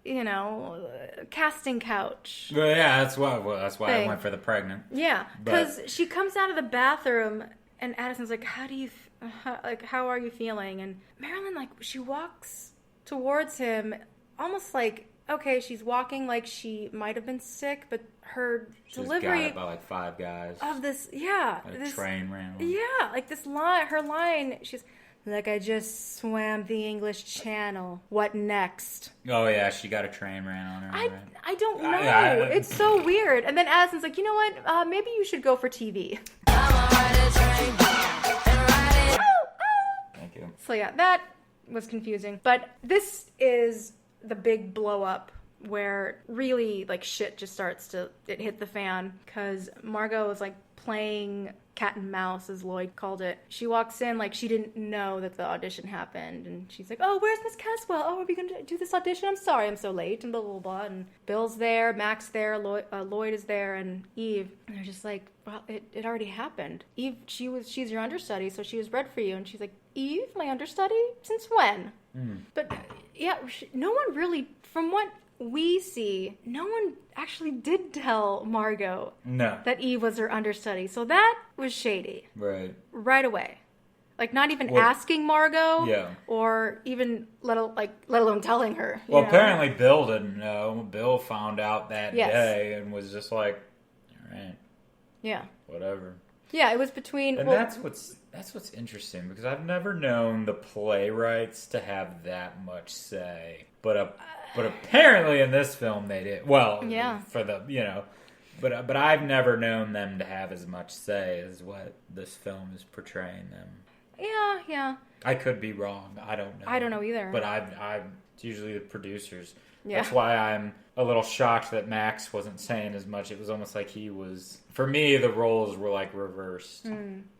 you know, casting couch. Well, yeah, that's why thing. I went for the pregnant. Yeah, because she comes out of the bathroom, and Addison's like, how are you feeling? And Marilyn, like, she walks towards him almost like, okay, she's walking like she might have been sick, but her delivery... got it by like 5 guys. Of this, yeah. A train ran on. Yeah, like this line, her line, she's like, I just swam the English Channel. What next? Oh, yeah, she got a train ran on her. I don't know. It's so weird. And then Addison's like, you know what? Maybe you should go for TV. Thank you. So yeah, that was confusing. But this is the big blow up where really like shit just starts to hit the fan, because Margot was like playing cat and mouse, as Lloyd called it. She walks in like she didn't know that the audition happened, and she's like, oh, where's Miss Caswell? Oh, are we gonna do this audition? I'm sorry I'm so late, and blah blah blah. And Bill's there, Mac's there, Lloyd is there, and Eve, and they're just like, well, it already happened. Eve, she's your understudy, so she was bred for you. And she's like, Eve, my understudy? Since when? But yeah, no one really, from what we see, no one actually did tell Margot that Eve was her understudy. So that was shady. Right away. Like, not even asking Margot, or even let alone telling her. Well, apparently Bill didn't know. Bill found out that day and was just like, all right. Yeah. Whatever. Yeah, it was between... And that's what's interesting, because I've never known the playwrights to have that much say. But apparently in this film they did. Well, for the, you know... But I've never known them to have as much say as what this film is portraying them. Yeah. I could be wrong. I don't know. I don't know either. But it's usually the producers. Yeah. That's why I'm a little shocked that Max wasn't saying as much. It was almost like he was... For me, the roles were like reversed.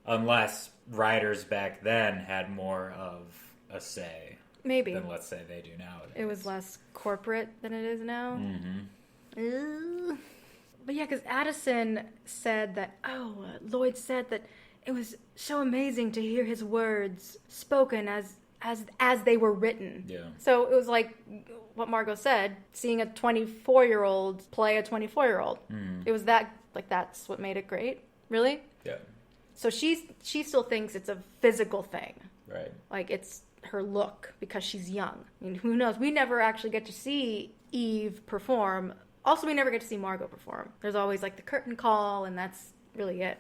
Unless writers back then had more of a say. Maybe. Than, let's say, they do nowadays. It was less corporate than it is now. But yeah, because Addison said that, Lloyd said that it was so amazing to hear his words spoken as they were written. Yeah. So it was like what Margot said, seeing a 24-year-old play a 24-year-old. It was that, like, that's what made it great. Really? Yeah. So she still thinks it's a physical thing. Right. Like, it's her look because she's young. I mean, who knows? We never actually get to see Eve perform. Also, we never get to see Margot perform. There's always like the curtain call, and that's really it.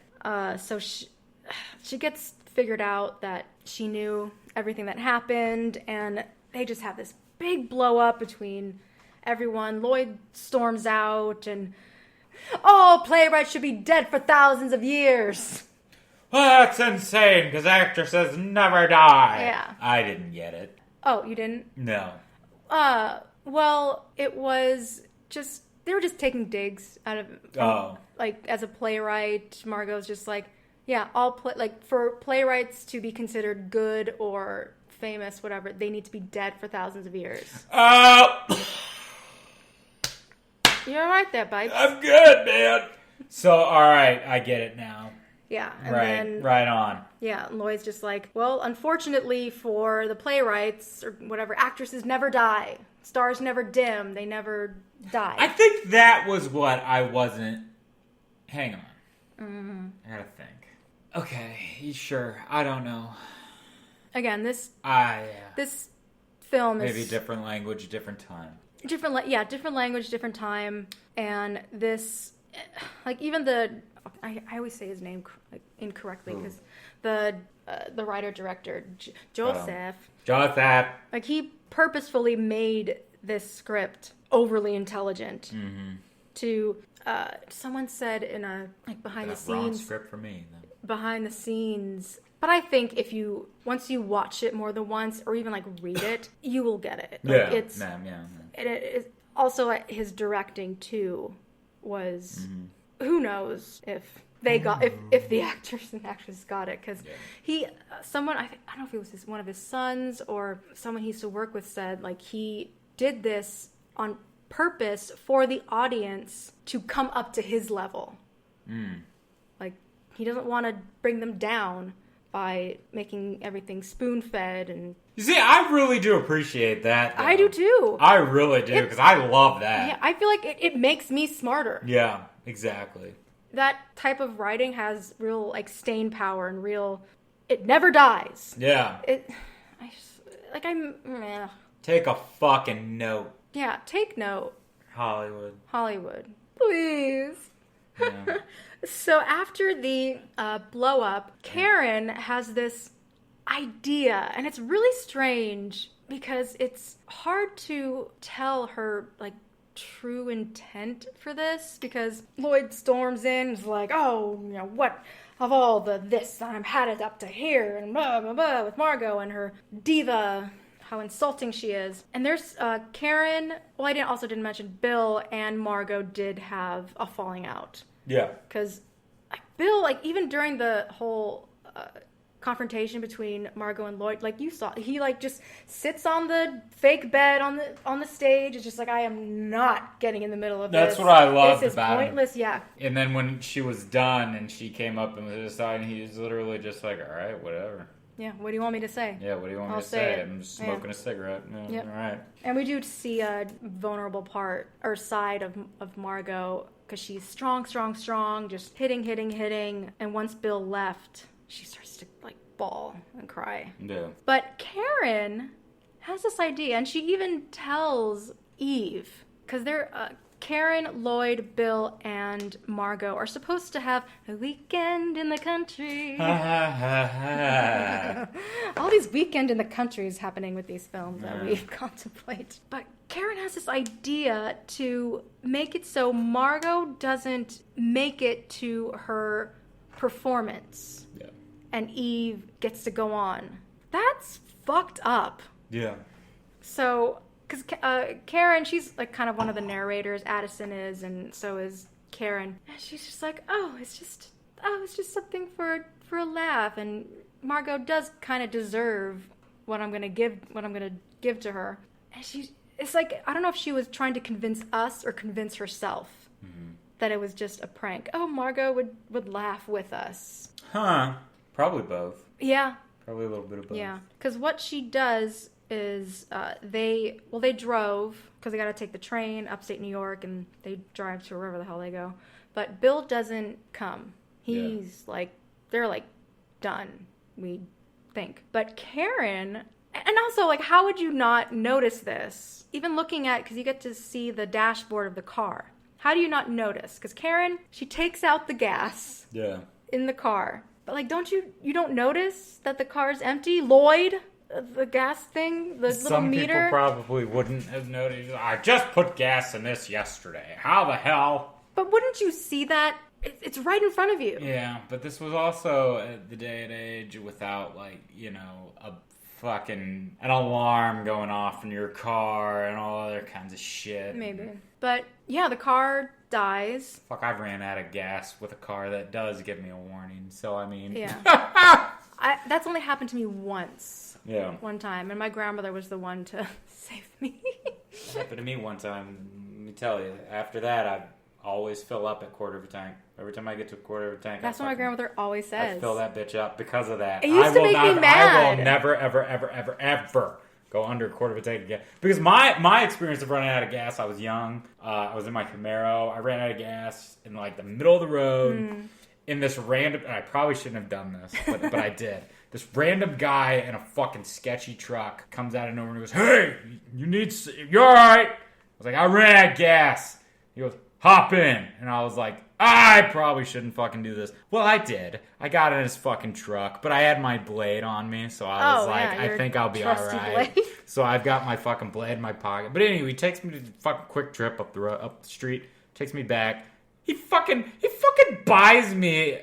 So she gets figured out that she knew everything that happened, and they just have this big blow up between everyone. Lloyd storms out, and all playwrights should be dead for thousands of years. Well, that's insane, because actresses never die. Yeah. I didn't get it. Oh, you didn't? No. Well, it was just, they were just taking digs out of, like, as a playwright, Margot's just like, yeah, for playwrights to be considered good or famous, whatever, they need to be dead for thousands of years. You're right there, Bipes. I'm good, man. So, alright, I get it now. Yeah. And then, right on. Yeah, Lloyd's just like, well, unfortunately for the playwrights, or whatever, actresses never die. Stars never dim. They never die. I think that was what I wasn't... Hang on. Mm-hmm. I gotta think. Okay, sure. I don't know. Again, this film is... Maybe different language, different time. Different language, different time. And this... Like, even the... I always say his name incorrectly because the writer-director, Joseph... Joseph! Like, he purposefully made this script overly intelligent. Mm-hmm. To... someone said in a... Like, behind the scenes... Wrong script for me, then. Behind the scenes... But I think once you watch it more than once, or even, like, read it, you will get it. Like, yeah. It also, his directing, too, was... Mm-hmm. Who knows if they got if the actors and actresses got it, because someone I don't know if it was one of his sons or someone he used to work with said, like, he did this on purpose for the audience to come up to his level. Like, he doesn't want to bring them down by making everything spoon-fed. And you see, I really do appreciate that, though. I do too. I really do, because I love that. Yeah, I feel like it makes me smarter. Yeah, exactly. That type of writing has real, like, staying power and real... It never dies. Yeah. Take a fucking note. Yeah, take note. Hollywood. Please. Yeah. So after the blow up, Karen has this idea, and it's really strange because it's hard to tell her, like, true intent for this, because Lloyd storms in and is like, oh, you know, what of all this, I'm had it up to here, and blah, blah, blah, with Margot and her diva, how insulting she is. And there's Karen, well, I didn't mention Bill and Margot did have a falling out. Yeah. Because Bill, like, even during the whole confrontation between Margot and Lloyd, like, you saw, he, like, just sits on the fake bed on the stage. It's just like, I am not getting in the middle of this. That's what I loved this about him. Pointless, yeah. And then when she was done and she came up and was deciding, he was literally just like, all right, whatever. Yeah, what do you want me to say? Yeah, what do you want me to say? I'm smoking a cigarette. Yeah, yep. All right. And we do see a vulnerable part, or side of Margot, because she's strong, just hitting. And once Bill left, she starts to, like, bawl and cry. Yeah. But Karen has this idea, and she even tells Eve, because they're... Karen, Lloyd, Bill, and Margot are supposed to have a weekend in the country. All these weekend in the countries happening with these films that we contemplate. But Karen has this idea to make it so Margot doesn't make it to her performance. Yeah. And Eve gets to go on. That's fucked up. Yeah. So... Because Karen, she's, like, kind of one of the narrators. Addison is, and so is Karen. And she's just like, it's just something for a laugh. And Margot does kind of deserve what I'm gonna give to her. And it's like, I don't know if she was trying to convince us or convince herself that it was just a prank. Oh, Margot would laugh with us. Huh? Probably both. Yeah. Probably a little bit of both. Yeah. Because what she does is they drove, because they got to take the train upstate New York, and they drive to wherever the hell they go. But Bill doesn't come. He's like, they're like done, we think. But Karen And also, like, how would you not notice this? Even looking at, because you get to see the dashboard of the car. How do you not notice? Because Karen, she takes out the gas in the car. But, like, you don't notice that the car's empty? Lloyd, the gas thing, the little meter. Some people probably wouldn't have noticed. I just put gas in this yesterday. How the hell? But wouldn't you see that? It's right in front of you. Yeah, but this was also the day and age without, like, a fucking an alarm going off in your car and all other kinds of shit. Maybe. But, yeah, the car dies. Fuck, I've ran out of gas with a car that does give me a warning, so I mean... Yeah. That's only happened to me once. Yeah. One time, and my grandmother was the one to save me. It happened to me one time. Let me tell you, after that, I always fill up at quarter of a tank. Every time I get to a quarter of a tank, that's what my grandmother always says. I fill that bitch up because of that. It used to make me mad. I will never, ever, ever, ever, ever go under a quarter of a tank again. Because my experience of running out of gas, I was young. I was in my Camaro. I ran out of gas in like the middle of the road in this random. And I probably shouldn't have done this, but I did. This random guy in a fucking sketchy truck comes out of nowhere and goes, "Hey, you're all right?" I was like, "I ran out of gas." He goes, "Hop in." And I was like, I probably shouldn't fucking do this. Well, I did. I got in his fucking truck, but I had my blade on me, so I was I think I'll be alright. So I've got my fucking blade in my pocket. But anyway, he takes me to the fucking quick trip up the street, takes me back. He fucking buys me,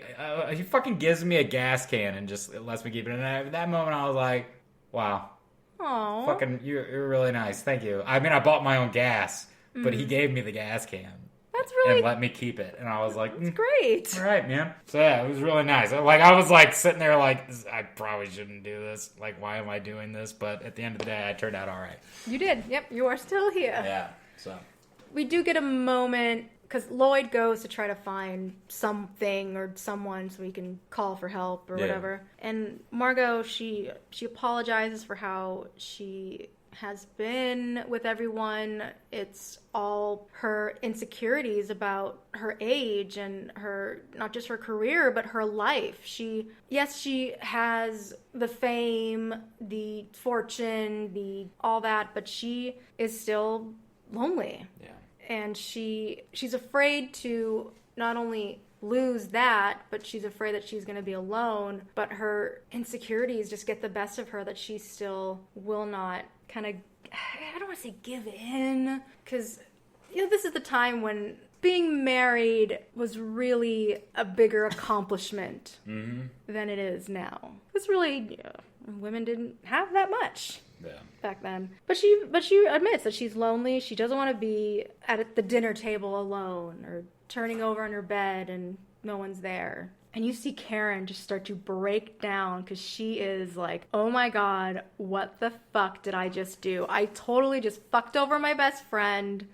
he fucking gives me a gas can and just lets me keep it. And at that moment, I was like, wow. Aww. Fucking, you're really nice. Thank you. I mean, I bought my own gas, but he gave me the gas can. That's really... And let me keep it. And I was like... That's great. All right, man. So, yeah, it was really nice. Like, I was, like, sitting there like, I probably shouldn't do this. Like, why am I doing this? But at the end of the day, I turned out all right. You did. Yep, you are still here. Yeah, so... We do get a moment... Because Lloyd goes to try to find something or someone so he can call for help or whatever. And Margot, she apologizes for how she... has been with everyone. It's all her insecurities about her age and her, not just her career, but her life. She has the fame, the fortune, all that, but she is still lonely. Yeah. And she's afraid to not only lose that, but she's afraid that she's going to be alone, but her insecurities just get the best of her, that she still will not kind of, I don't want to say give in, because, this is the time when being married was really a bigger accomplishment than it is now. It's really, women didn't have that much back then. But she admits that she's lonely. She doesn't want to be at the dinner table alone or turning over on her bed and no one's there. And you see Karen just start to break down because she is like, oh my God, what the fuck did I just do? I totally just fucked over my best friend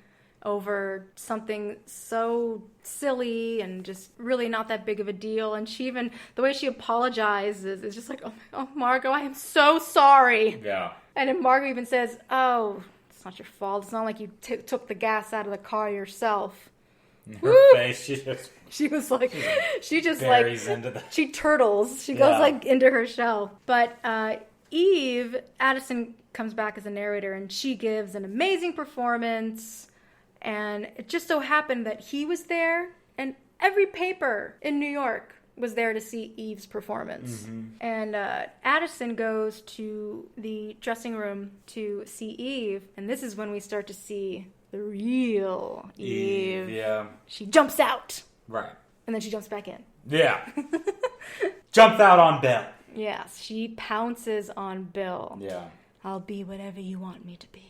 over something so silly and just really not that big of a deal. And she even, the way she apologizes is just like, oh Margot, I am so sorry. Yeah. And then Margot even says, oh, it's not your fault. It's not like you took the gas out of the car yourself. Her face, she was like, she just buries like, into the... she turtles. She goes like into her shell. But Eve, Addison comes back as a narrator and she gives an amazing performance. And it just so happened that he was there and every paper in New York was there to see Eve's performance. And Addison goes to the dressing room to see Eve. And this is when we start to see the real Eve. Yeah. She jumps out. Right. And then she jumps back in. Yeah. Jumps out on Bill. Yes, she pounces on Bill. Yeah. I'll be whatever you want me to be.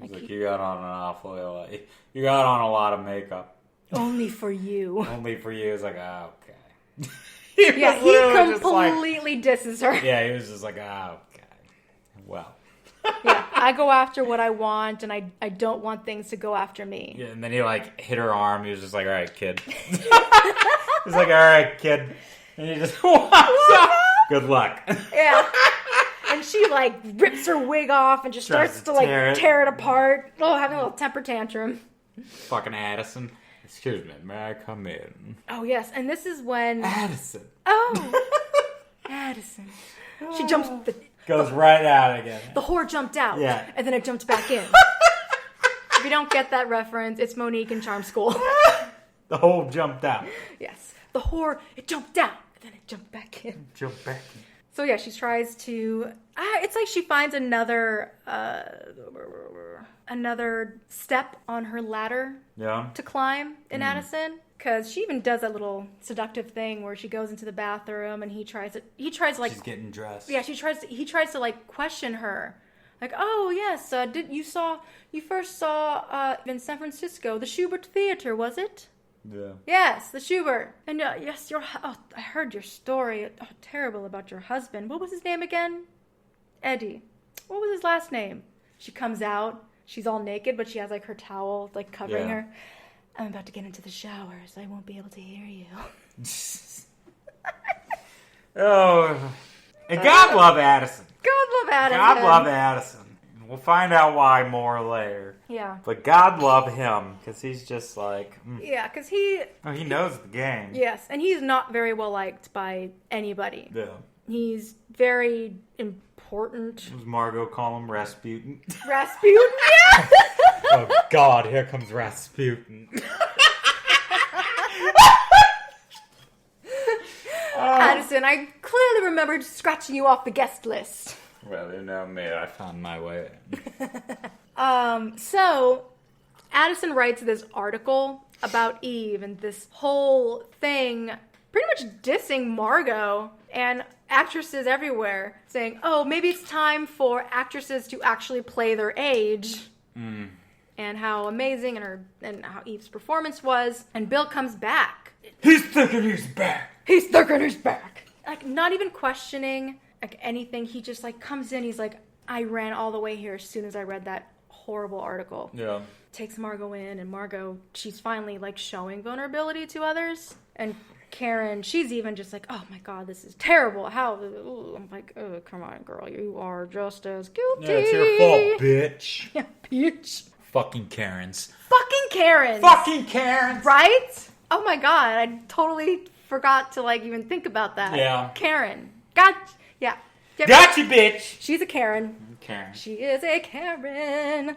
He's like, you got on an awful lot. You got on a lot of makeup. Only for you. Only for you. It's like, okay. He completely disses her. Yeah, he was just like, okay. Well. Yeah, I go after what I want, and I don't want things to go after me. Yeah, and then he like hit her arm. He was just like, all right, kid. He's like, all right, kid. And he just walks off. Good luck. Yeah. And she like rips her wig off and just starts to like tear it apart. Oh, having a little temper tantrum. Fucking Addison. Excuse me, may I come in? Oh, yes. And this is when... Addison. Oh. Addison. She jumps. Goes right out again. The whore jumped out. Yeah. And then it jumped back in. If you don't get that reference, it's Monique in Charm School. The whole jumped out. Yes. The whore, it jumped out. And then it jumped back in. Jumped back in. So yeah, she tries to... it's like she finds another step on her ladder to climb in Addison. Because she even does that little seductive thing where she goes into the bathroom and he tries to like... She's getting dressed. Yeah, he tries to like question her. Like, oh yes, you first saw in San Francisco, the Schubert Theater, was it? Yeah. Yes, the Schubert. And yes, I heard your story. Oh, terrible about your husband. What was his name again? Eddie. What was his last name? She comes out. She's all naked, but she has like her towel like covering her. I'm about to get into the shower, so I won't be able to hear you. Oh. And God love Addison. God love Addison. God love Addison. We'll find out why more later. Yeah. But God love him, because he's just like... Yeah, because he knows the game. Yes, and he's not very well liked by anybody. Yeah. He's very important. Does Margot call him Rasputin? Rasputin, yeah! Oh, God, here comes Rasputin. Addison, I clearly remembered scratching you off the guest list. Well, you know me, I found my way in. So, Addison writes this article about Eve and this whole thing pretty much dissing Margot and actresses everywhere, saying, oh, maybe it's time for actresses to actually play their age. And how amazing and how Eve's performance was. And Bill comes back. He's thinking he's back. He's thinking he's back. Like, not even questioning like anything. He just like comes in. He's like, I ran all the way here as soon as I read that horrible article. Yeah. Takes Margot in, and Margot, she's finally like showing vulnerability to others. And Karen, she's even just like, oh my God, this is terrible. How? Ooh. I'm like, oh, come on, girl. You are just as guilty. Yeah, it's your fault, bitch. Yeah, bitch. Fucking Karens. Fucking Karens. Fucking Karens. Right? Oh my God, I totally forgot to like even think about that. Yeah. Karen. Yeah. Gotcha, bitch. She's a Karen. Karen. She is a Karen.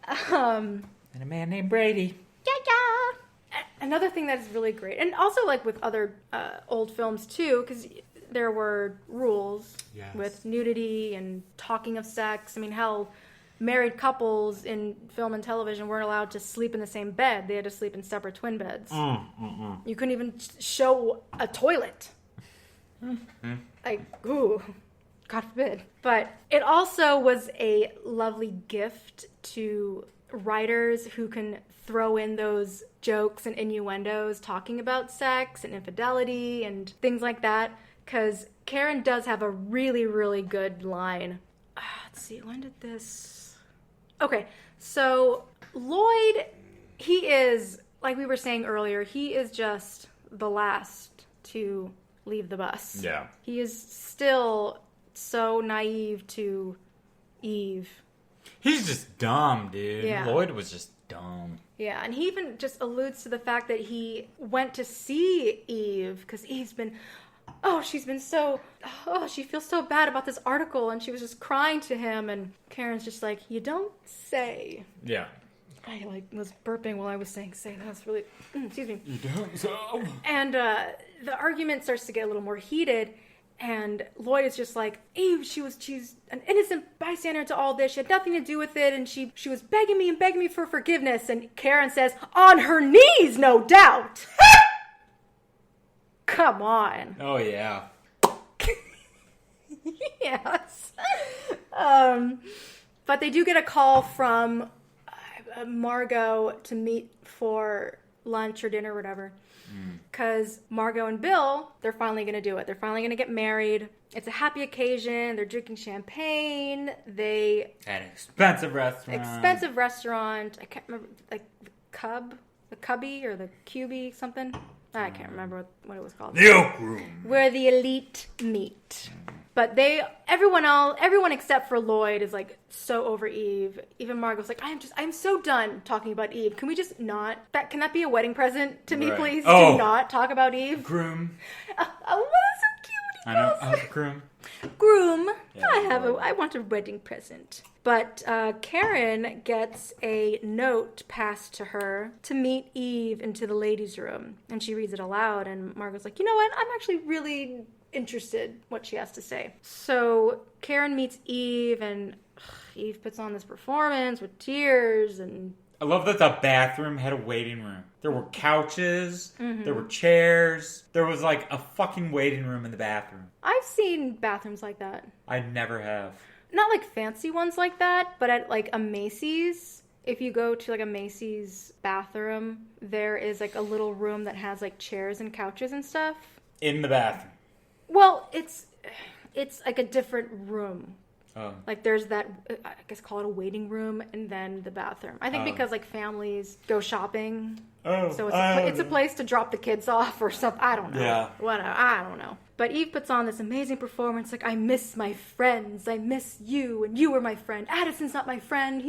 And a man named Brady. Yeah. Another thing that is really great, and also like with other old films too, because there were rules with nudity and talking of sex. I mean, hell, married couples in film and television weren't allowed to sleep in the same bed. They had to sleep in separate twin beds. You couldn't even show a toilet. Like, ooh, God forbid. But it also was a lovely gift to writers who can throw in those jokes and innuendos talking about sex and infidelity and things like that. Because Karen does have a really, really good line. Let's see, when did this... Okay, so Lloyd, he is, like we were saying earlier, he is just the last to leave the bus. Yeah. He is still so naive to Eve. He's just dumb, dude. Yeah. Lloyd was just dumb. Yeah, and he even just alludes to the fact that he went to see Eve because Eve's been... she feels so bad about this article, and she was just crying to him, and Karen's just like, you don't say. Yeah. I was burping while I was saying say. That was really, excuse me. You don't so. And the argument starts to get a little more heated, and Lloyd is just like, Eve, she's an innocent bystander to all this. She had nothing to do with it, and she was begging me for forgiveness, and Karen says, on her knees, no doubt. Come on. Oh, yeah. Yes. But they do get a call from Margot to meet for lunch or dinner or whatever. Because Margot and Bill, they're finally going to do it. They're finally going to get married. It's a happy occasion. They're drinking champagne. They... At an expensive restaurant. I can't remember. Like the Cubby or the Cubby something. I can't remember what it was called. The Oak Room. Where the elite meet. But everyone except for Lloyd is like so over Eve. Even Margot's like, I'm so done talking about Eve. Can we just not? Can that be a wedding present to me, please? Oh. Do not talk about Eve. Groom. Oh, that's so cute. I know. Oh, groom. Groom, Yeah, I want a wedding present. But Karen gets a note passed to her to meet Eve into the ladies' room. And she reads it aloud, and Margot's like, you know what? I'm actually really interested what she has to say. So Karen meets Eve, and Eve puts on this performance with tears, and I love that the bathroom had a waiting room. There were couches, Mm-hmm. there were chairs, there was like a fucking waiting room in the bathroom. I've seen bathrooms like that. I never have. Not like fancy ones like that, but at like a Macy's, if you go to like a Macy's bathroom, there is like a little room that has like chairs and couches and stuff. In the bathroom. Well, it's like a different room. Oh. Like there's that, I guess call it a waiting room, and then the bathroom. I think because like families go shopping, so it's a place to drop the kids off or something. I don't know. Yeah. Whatever. I don't know. But Eve puts on this amazing performance. Like, I miss my friends. I miss you, and you were my friend. Addison's not my friend.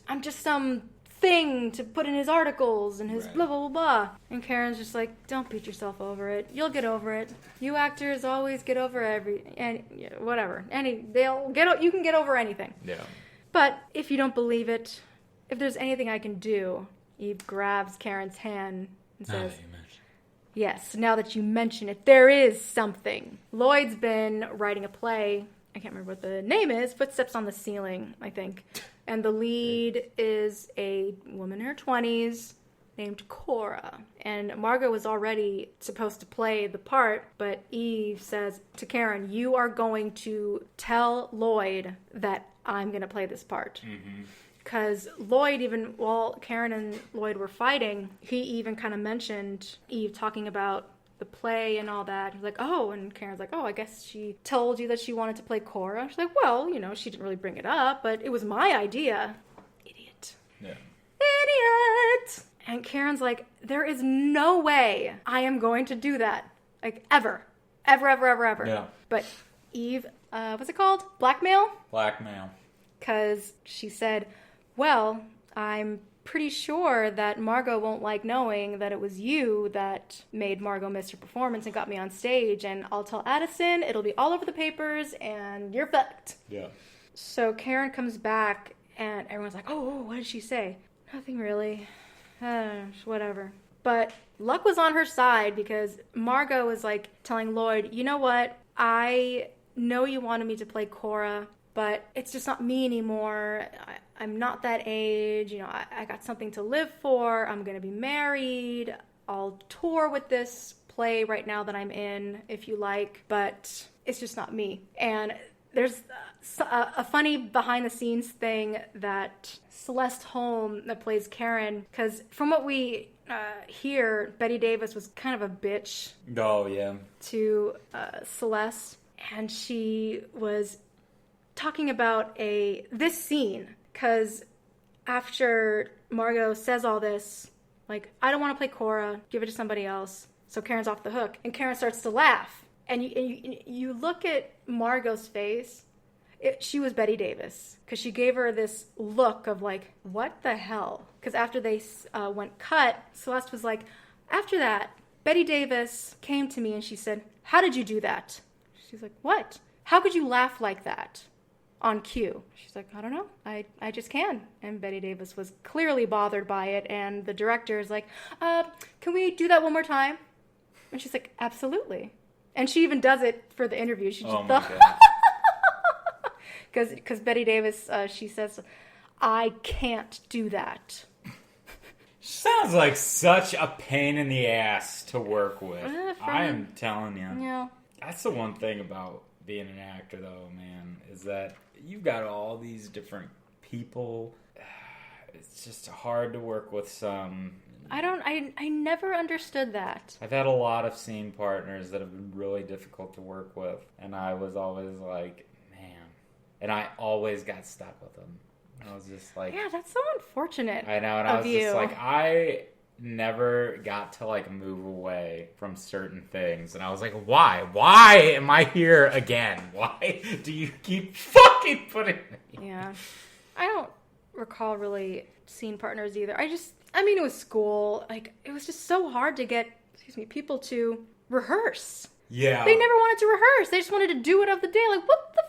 I'm just some thing to put in his articles and his blah, blah, blah, blah. And Karen's just like, don't beat yourself over it. You'll get over it. You actors always get over whatever. You can get over anything. Yeah. But if you don't believe it, if there's anything I can do, Eve grabs Karen's hand and says, yes, now that you mention it, there is something. Lloyd's been writing a play. I can't remember what the name is. Footsteps on the Ceiling, I think. And the lead is a woman in her 20s named Cora. And Margot was already supposed to play the part, but Eve says to Karen, you are going to tell Lloyd that I'm going to play this part. Because Lloyd, even while Karen and Lloyd were fighting, he even kind of mentioned Eve talking about the play and all that. He's like, oh, and Karen's like, oh, I guess she told you that she wanted to play Cora. She's like, well, she didn't really bring it up, but it was my idea. Idiot. Yeah. Idiot! And Karen's like, there is no way I am going to do that. Like, ever. Ever, ever, ever, ever. Yeah. But Eve, what's it called? Blackmail? Blackmail. Because she said, well, I'm pretty sure that Margot won't like knowing that it was you that made Margot miss her performance and got me on stage, and I'll tell Addison, it'll be all over the papers, and you're fucked. Yeah. So Karen comes back, and everyone's like, oh, what did she say? Nothing really. Whatever. But luck was on her side, because Margot was like telling Lloyd, you know what? I know you wanted me to play Cora, but it's just not me anymore. I'm not that age. I got something to live for. I'm going to be married. I'll tour with this play right now that I'm in, if you like, but it's just not me. And there's a funny behind-the-scenes thing that Celeste Holm, that plays Karen, because from what we hear, Bette Davis was kind of a bitch to Celeste, and she was talking about this scene, because after Margot says all this, like, I don't want to play Cora, give it to somebody else, so Karen's off the hook, and Karen starts to laugh, and you look at Margot's face, she was Bette Davis, because she gave her this look of like, what the hell? Because after they went cut, Celeste was like, after that, Bette Davis came to me and she said, how did you do that? She's like, what? How could you laugh like that on cue? She's like, I don't know. I just can. And Bette Davis was clearly bothered by it. And the director is like, can we do that one more time? And she's like, absolutely. And she even does it for the interview. She just because Bette Davis, she says, I can't do that. Sounds like such a pain in the ass to work with. I am telling you. Yeah. That's the one thing about being an actor, though, man, is that you've got all these different people. It's just hard to work with some. I never understood that. I've had a lot of scene partners that have been really difficult to work with, and I was always like, man. And I always got stuck with them. I was just like... Yeah, that's so unfortunate. I know, and I was just like, I never got to, like, move away from certain things. And I was like, why? Why am I here again? Why do you keep fucking putting me? Yeah. I don't recall really scene partners either. I mean, it was school. Like, it was just so hard to get, people to rehearse. Yeah. They never wanted to rehearse. They just wanted to do it of the day. Like, what the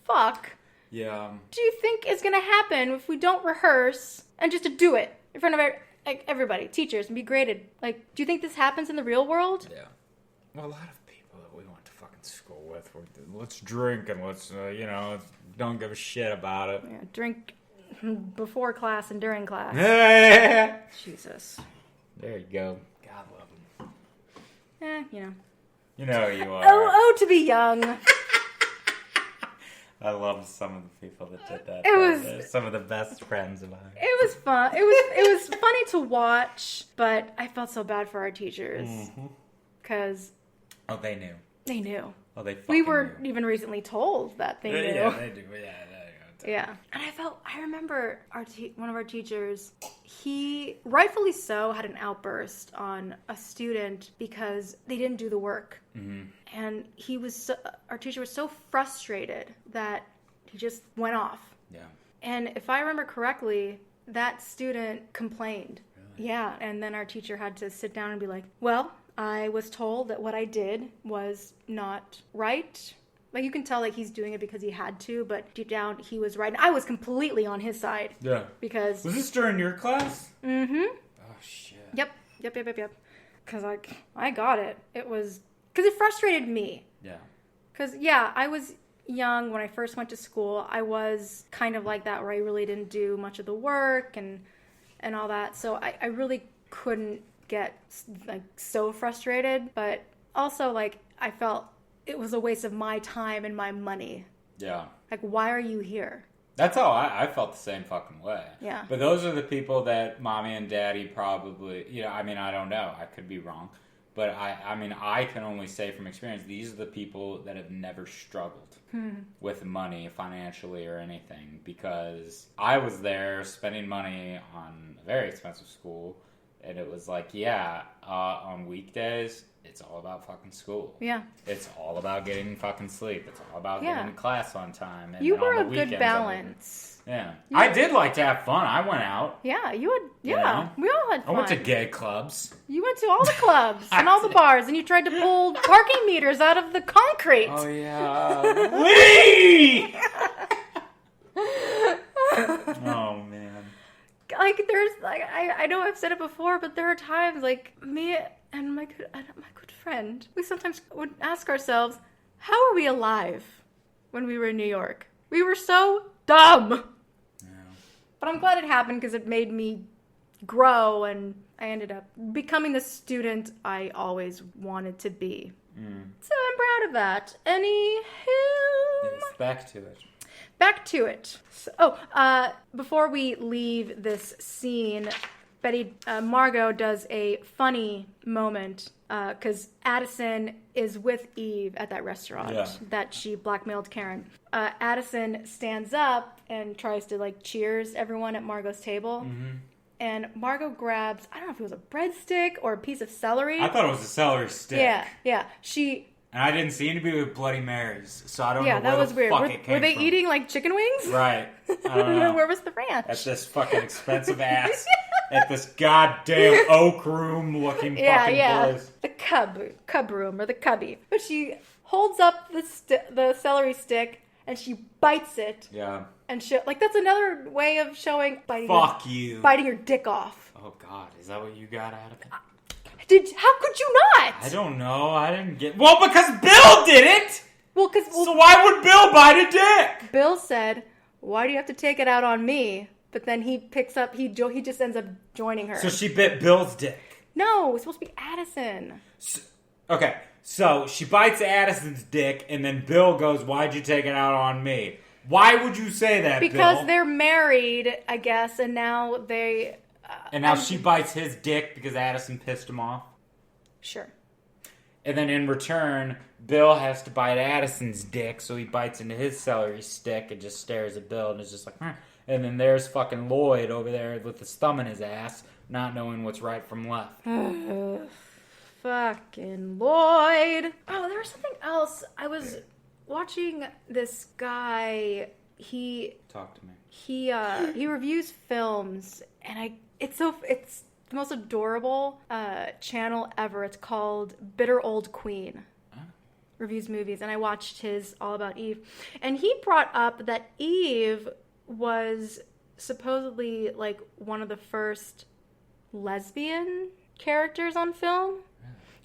fuck Yeah. do you think is going to happen if we don't rehearse and just to do it in front of everybody, teachers, and be graded? Like, do you think this happens in the real world? Yeah. Well, a lot of people that we went to fucking school with, let's drink and let's, don't give a shit about it. Yeah, drink before class and during class. Jesus. There you go. God love them. You know you are. Oh, to be young. I love some of the people that did that. It was some of the best friends of mine. It was fun. It was funny to watch, but I felt so bad for our teachers because they knew. They knew. Oh, they fucking We were knew. even recently told that they knew. Yeah, they do. Yeah, yeah. And I remember one of our teachers, he, rightfully so, had an outburst on a student because they didn't do the work. Mm-hmm. And our teacher was so frustrated that he just went off. Yeah. And if I remember correctly, that student complained. Really? Yeah. And then our teacher had to sit down and be like, well, I was told that what I did was not right. Like, you can tell, like, he's doing it because he had to, but deep down, he was right. And I was completely on his side. Yeah. Because... Was this during your class? Mm-hmm. Oh, shit. Yep. Because, like, I got it. It was... Because it frustrated me. Yeah. Because, I was young when I first went to school. I was kind of like that, where I really didn't do much of the work and all that. So I really couldn't get, like, so frustrated. But also, like, I felt... it was a waste of my time and my money. Yeah. Like, why are you here? That's how I felt the same fucking way. Yeah. But those are the people that mommy and daddy probably, I don't know. I could be wrong. But I can only say from experience, these are the people that have never struggled with money financially or anything. Because I was there spending money on a very expensive school. And it was like, on weekdays... it's all about fucking school. Yeah. It's all about getting fucking sleep. It's all about getting to class on time. And you were a good balance. I did like to have fun. I went out. Yeah, you had. Yeah, we all had fun. I went to gay clubs. You went to all the clubs and all the bars, and you tried to pull parking meters out of the concrete. Oh yeah. Wee! Oh man. Like, there's I know I've said it before, but there are times like me and my good friend, we sometimes would ask ourselves, how are we alive when we were in New York? We were so dumb. Yeah. But I'm glad it happened because it made me grow, and I ended up becoming the student I always wanted to be. So I'm proud of that. Anywho. Yes, back to it. Back to it. So, before we leave this scene, Margot does a funny moment because Addison is with Eve at that restaurant that she blackmailed Karen. Addison stands up and tries to, like, cheers everyone at Margot's table. Mm-hmm. And Margot grabs, I don't know if it was a breadstick or a piece of celery. I thought it was a celery stick. Yeah. And I didn't see anybody with Bloody Marys, so I don't know that where was the weird. fuck it came Were they from. Eating, like, chicken wings? Right. I don't know. Where was the ranch? At this fucking expensive ass, at this goddamn oak room looking fucking place. The cub room, or the cubby. But she holds up the celery stick, and she bites it. Yeah. And that's another way of showing biting your dick off. Oh God, is that what you got out of it? How could you not? I don't know. I didn't get... Well, because Bill did it! So why would Bill bite a dick? Bill said, why do you have to take it out on me? But then he picks up... He just ends up joining her. So she bit Bill's dick? No, it's supposed to be Addison. So she bites Addison's dick, and then Bill goes, why'd you take it out on me? Why would you say that, because Bill? They're married, I guess, and now they... and now she bites his dick because Addison pissed him off? Sure. And then in return, Bill has to bite Addison's dick, so he bites into his celery stick and just stares at Bill and is just like, huh. And then there's fucking Lloyd over there with his thumb in his ass, not knowing what's right from left. Fucking Lloyd. Oh, there was something else. I was watching this guy. Talk to me. He reviews films, and it's the most adorable channel ever. It's called Bitter Old Queen. reviews movies, and I watched his All About Eve, and he brought up that Eve was supposedly like one of the first lesbian characters on film.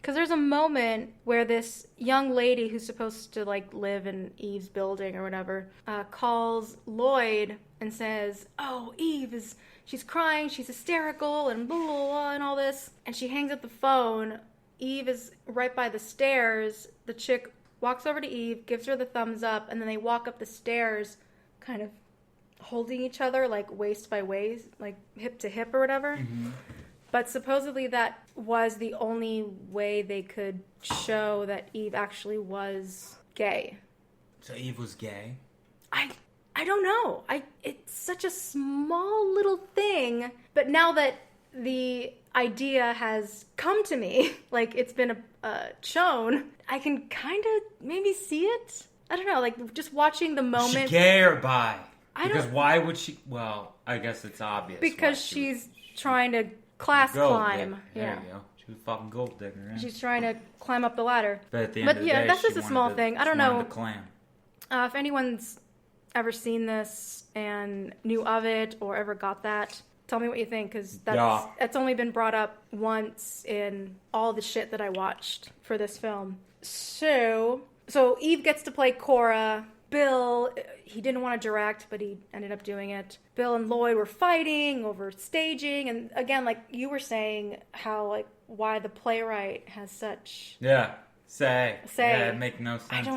Because there's a moment where this young lady who's supposed to like live in Eve's building or whatever calls Lloyd and says, "Oh, she's crying, she's hysterical, and blah, blah, blah, and all this." And she hangs up the phone. Eve is right by the stairs. The chick walks over to Eve, gives her the thumbs up, and then they walk up the stairs kind of holding each other, like waist by waist, like hip to hip or whatever. Mm-hmm. But supposedly that was the only way they could show that Eve actually was gay. So Eve was gay? I don't know. It's such a small little thing, but now that the idea has come to me, like it's been shown, I can kind of maybe see it. I don't know, like just watching the moment. Is she gay or bi? Because why would she? Well, I guess it's obvious. Because she's trying to climb. There you go. She was a fucking gold digger. Right? She's trying to climb up the ladder. But at the end of the day, that's just a small thing. I don't know. Climb. If anyone's ever seen this and knew of it or ever got that, tell me what you think, because that's only been brought up once in all the shit that I watched for this film. So Eve gets to play Cora. Bill, he didn't want to direct, but he ended up doing it. Bill and Lloyd were fighting over staging, and again, like you were saying, how like why the playwright has such say yeah, it makes no sense.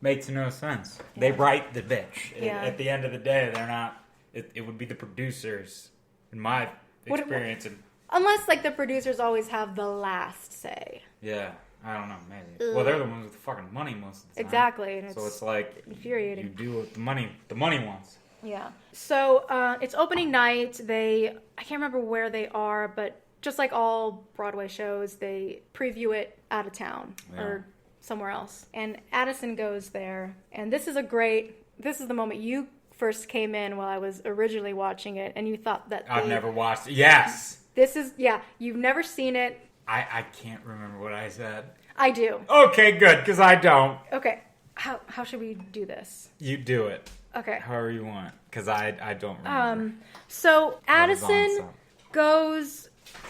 Makes no sense. Yeah. They write the bitch. Yeah. At the end of the day, they're not. It would be the producers, in my experience. Unless like the producers always have the last say. Yeah. I don't know, maybe. Well, they're the ones with the fucking money most of the time. Exactly. And so it's like infuriating. You do what the money wants. Yeah. So it's opening night. I can't remember where they are, but just like all Broadway shows, they preview it out of town or somewhere else. And Addison goes there, and this is the moment you first came in while I was originally watching it, and you thought that I've never watched it. Yes. You've never seen it. I can't remember what I said. I do. Okay, good, because I don't. Okay. How should we do this? You do it. Okay. However you want, because I don't remember. So Addison goes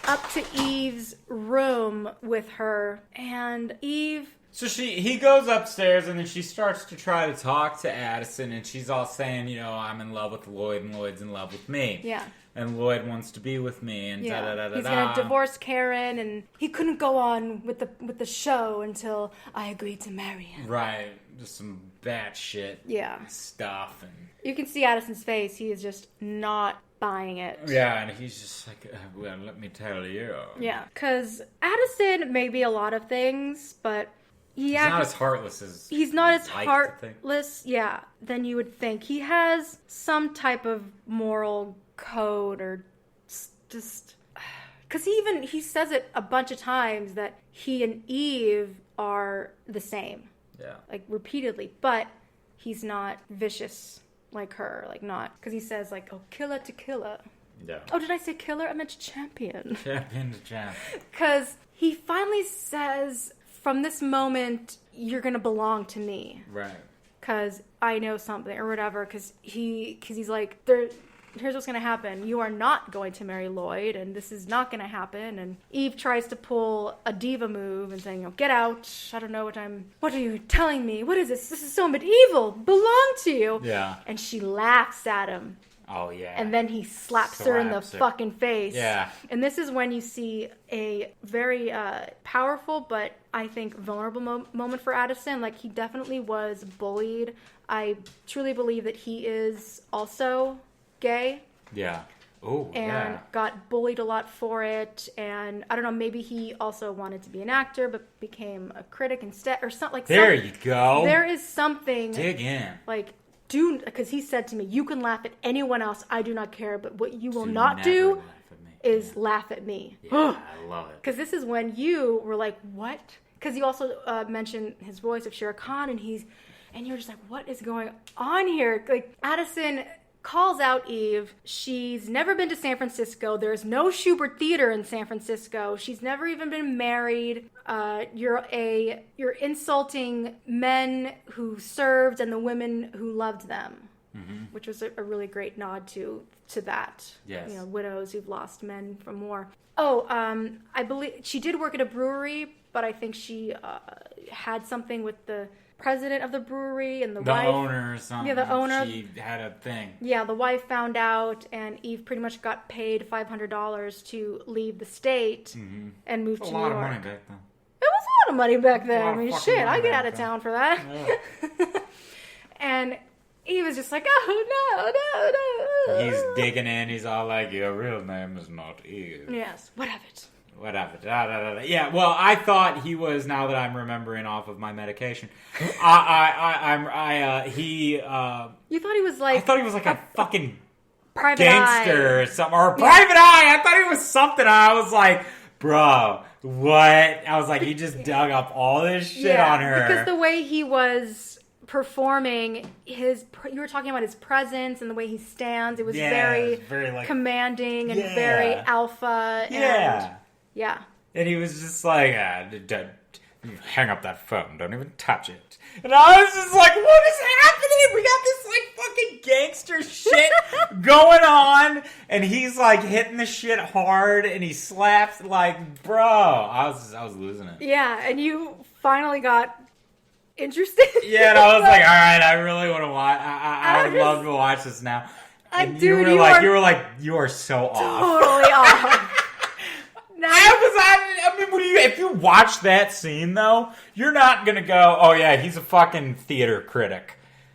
up to Eve's room with her, and Eve... So he goes upstairs, and then she starts to try to talk to Addison, and she's all saying, I'm in love with Lloyd, and Lloyd's in love with me. Yeah. And Lloyd wants to be with me, and da-da-da-da-da. He's going to divorce Karen, and he couldn't go on with the show until I agreed to marry him. Right. Just some batshit stuff. And you can see Addison's face. He is just not buying it. Yeah, and he's just like, well, let me tell you. Yeah, because Addison may be a lot of things, but... He's not as heartless as he's not as heartless, than you would think. He has some type of moral code, or just because he says it a bunch of times that he and Eve are the same, like repeatedly, but he's not vicious like her, like not because he says like, oh, killer to killer. Yeah. Oh, did I say killer? I meant champion. Champion to champ. Because he finally says, from this moment, you're going to belong to me. Right. Because I know something or whatever. Because he's like, here's what's going to happen. You are not going to marry Lloyd, and this is not going to happen. And Eve tries to pull a diva move and saying, get out. I don't know what are you telling me? What is this? This is so medieval. Belong to you. Yeah. And she laughs at him. Oh, yeah. And then he slaps her in the fucking face. Yeah. And this is when you see a very powerful, but I think vulnerable moment for Addison. Like, he definitely was bullied. I truly believe that he is also gay. Yeah. Oh, and got bullied a lot for it. And I don't know, maybe he also wanted to be an actor, but became a critic instead, or something like that. There you go. There is something. Dig in. Like, because he said to me, you can laugh at anyone else, I do not care, but what you will not do is laugh at me. Yeah, I love it. Because this is when you were like, what? Because you also mentioned his voice of Shere Khan, and you're just like, what is going on here? Like, Addison calls out Eve. She's never been to San Francisco. There's no Schubert Theater in San Francisco. She's never even been married. You're insulting men who served and the women who loved them, which was a really great nod to that. Yes. You know, widows who've lost men from war. Oh, I believe she did work at a brewery, but I think she had something with the president of the brewery and the wife. owner or something. Yeah, the owner. She had a thing. Yeah, the wife found out, and Eve pretty much got paid $500 to leave the state and move to New York. A lot of money back then. It was a lot of money back then. A lot I of mean, fucking shit, money I get back out of then. town for that. Yeah. And Eve was just like, oh, no. He's digging in. He's all like, your real name is not Eve. Yes, what of it? Whatever. Da, da, da, da. Yeah, well, I thought he was, now that I'm remembering off of my medication, You thought he was like... I thought he was like a fucking private gangster eye. or something, or a private eye. I thought he was something. I was like, bro, what? I was like, he just dug up all this shit on her. Because the way he was performing, you were talking about his presence and the way he stands. It was very like, commanding and very alpha. Yeah. Yeah. And he was just like, hang up that phone. Don't even touch it. And I was just like, what is happening? We got this, like, fucking gangster shit going on. And he's, like, hitting the shit hard. And he slaps, like, bro. I was losing it. Yeah, and you finally got interested. Yeah, and I was like, all right, I really want to watch. I would love to watch this now. And you were like, you are so off. Totally off. I mean, if you watch that scene, though, you're not going to go, oh, yeah, he's a fucking theater critic.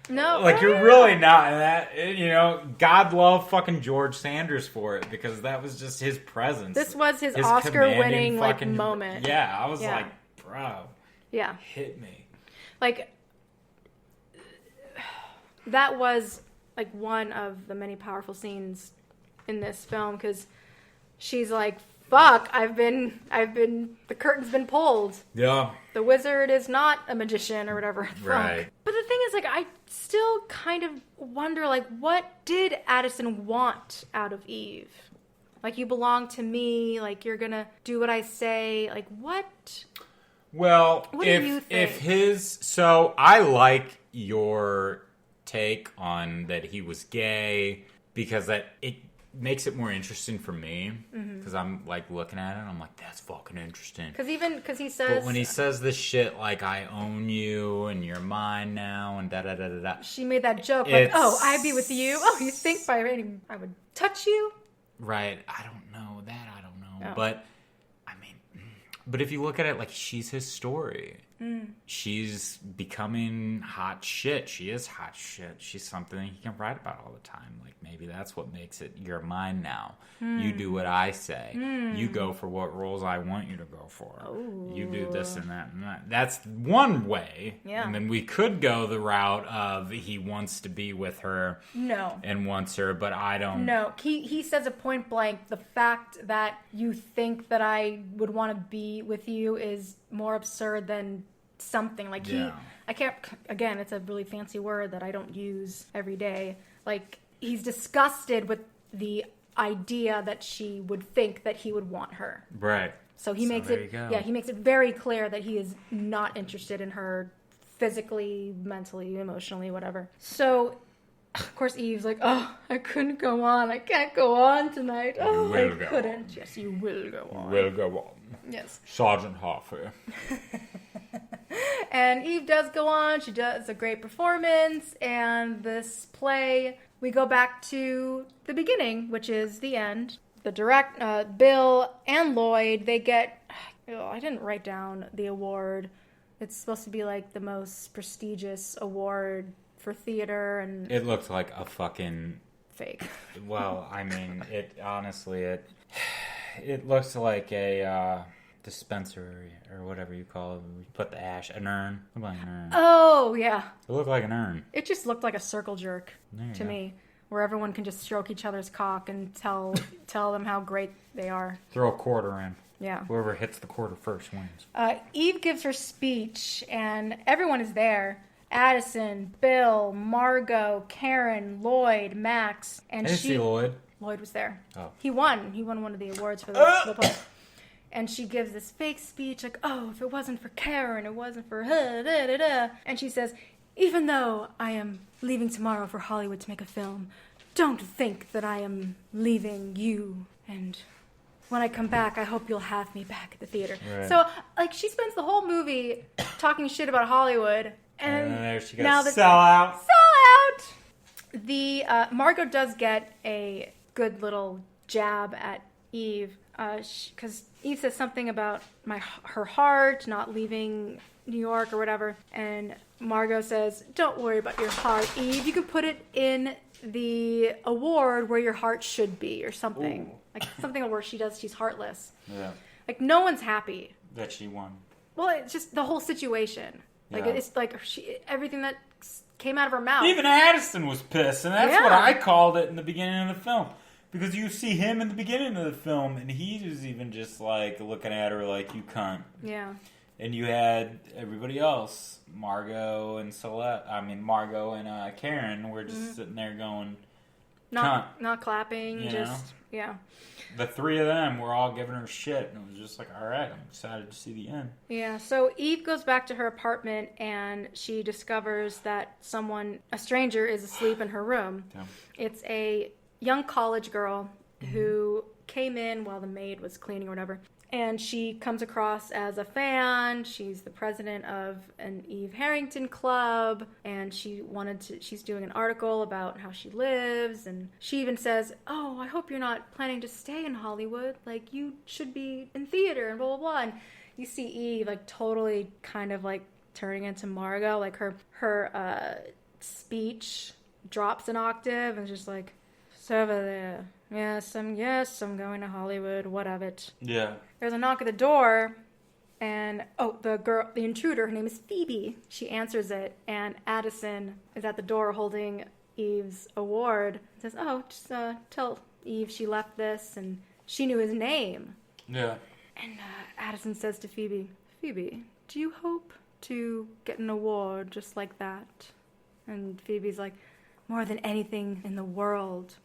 No. Like, you're really not. That, you know, God love fucking George Sanders for it, because that was just his presence. This was his Oscar-winning, like, moment. Yeah, I was like, bro. Yeah. Hit me. Like, that was, like, one of the many powerful scenes in this film, because she's like, fuck, the curtain's been pulled. Yeah. The wizard is not a magician or whatever. Right. But the thing is, like, I still kind of wonder, like, what did Addison want out of Eve? Like, you belong to me, like, you're gonna do what I say, like, what? Well, what do you think? So I like your take on that he was gay, because it makes it more interesting for me, because I'm like looking at it and I'm like, that's fucking interesting. Because he says, but when he says this shit like, I own you and you're mine now and da da da da da, she made that joke like, oh, I'd be with you. Oh, you think by any I would touch you? Right. I don't know that. I don't know. Oh. But I mean, but if you look at it, like, she's his story. She's becoming hot shit. She is hot shit. She's something he can write about all the time. Like, maybe that's what makes it, you're mine now. You do what I say. You go for what roles I want you to go for. Ooh. You do this and that and that. That's one way. Yeah. And then we could go the route of he wants to be with her. No. And wants her, but I don't. No. He says a point blank, the fact that you think that I would want to be with you is more absurd than something. Like, I can't, again, it's a really fancy word that I don't use every day. Like, he's disgusted with the idea that she would think that he would want her. Right. So he makes it very clear that he is not interested in her physically, mentally, emotionally, whatever. So, of course, Eve's like, oh, I couldn't go on. I can't go on tonight. Oh, I couldn't. Yes, you will go on. Will go on. Yes. Sergeant Hoffer. And Eve does go on. She does a great performance. And this play, we go back to the beginning, which is the end. The Bill and Lloyd, they get... I didn't write down the award. It's supposed to be like the most prestigious award for theater, and... It looked like a fucking... fake. Well, I mean, it looks like a dispensary or whatever you call it. You put the ash, an urn. Looked like an urn. Oh, yeah. It looked like an urn. It just looked like a circle jerk to me, where everyone can just stroke each other's cock and tell them how great they are. Throw a quarter in. Yeah. Whoever hits the quarter first wins. Eve gives her speech, and everyone is there. Addison, Bill, Margot, Karen, Lloyd, Max, and I didn't see Lloyd. Lloyd was there. Oh. He won. He won one of the awards for the play. And she gives this fake speech like, oh, if it wasn't for Karen, it wasn't for her, da, da, da. And she says, even though I am leaving tomorrow for Hollywood to make a film, don't think that I am leaving you. And when I come back, I hope you'll have me back at the theater. Right. So, like, she spends the whole movie talking shit about Hollywood. And there she goes. Sell out. The Margot does get a good little jab at Eve. Because Eve says something about her heart not leaving New York or whatever. And Margot says, don't worry about your heart, Eve. You can put it in the award where your heart should be or something. Ooh. Like something where she's heartless. Yeah. Like no one's happy. That she won. Well, it's just the whole situation. Like it's like everything that came out of her mouth. Even Addison was pissed. And that's what I called it in the beginning of the film. Because you see him in the beginning of the film, and he was even just, like, looking at her like, you cunt. Yeah. And you had everybody else, Margot and Karen, were just sitting there going, cunt. Not clapping, yeah. The three of them were all giving her shit, and it was just like, all right, I'm excited to see the end. Yeah, so Eve goes back to her apartment, and she discovers that a stranger, is asleep in her room. Damn. It's a young college girl who came in while the maid was cleaning or whatever. And she comes across as a fan. She's the president of an Eve Harrington club. And she's doing an article about how she lives. And she even says, oh, I hope you're not planning to stay in Hollywood. Like, you should be in theater and blah, blah, blah. And you see Eve, like, totally kind of, like, turning into Margot. Like, her speech drops an octave and just like, over there. Yes, I'm going to Hollywood. What of it? Yeah. There's a knock at the door, and the intruder, her name is Phoebe. She answers it, and Addison is at the door holding Eve's award. Says, "Oh, just tell Eve she left this, and she knew his name." Yeah. And Addison says to Phoebe, "Phoebe, do you hope to get an award just like that?" And Phoebe's like, "More than anything in the world."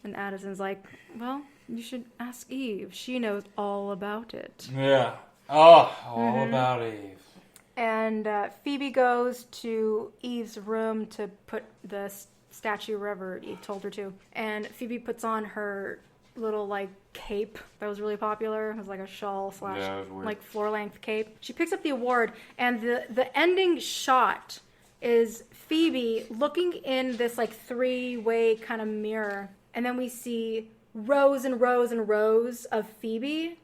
And Addison's like, well, you should ask Eve. She knows all about it. Yeah. Oh, all about Eve. And Phoebe goes to Eve's room to put the statue wherever Eve told her to. And Phoebe puts on her little, like, cape that was really popular. It was like a shawl / like floor-length cape. She picks up the award, and the ending shot is Phoebe looking in this, like, three-way kind of mirror. And then we see rows and rows and rows of Phoebe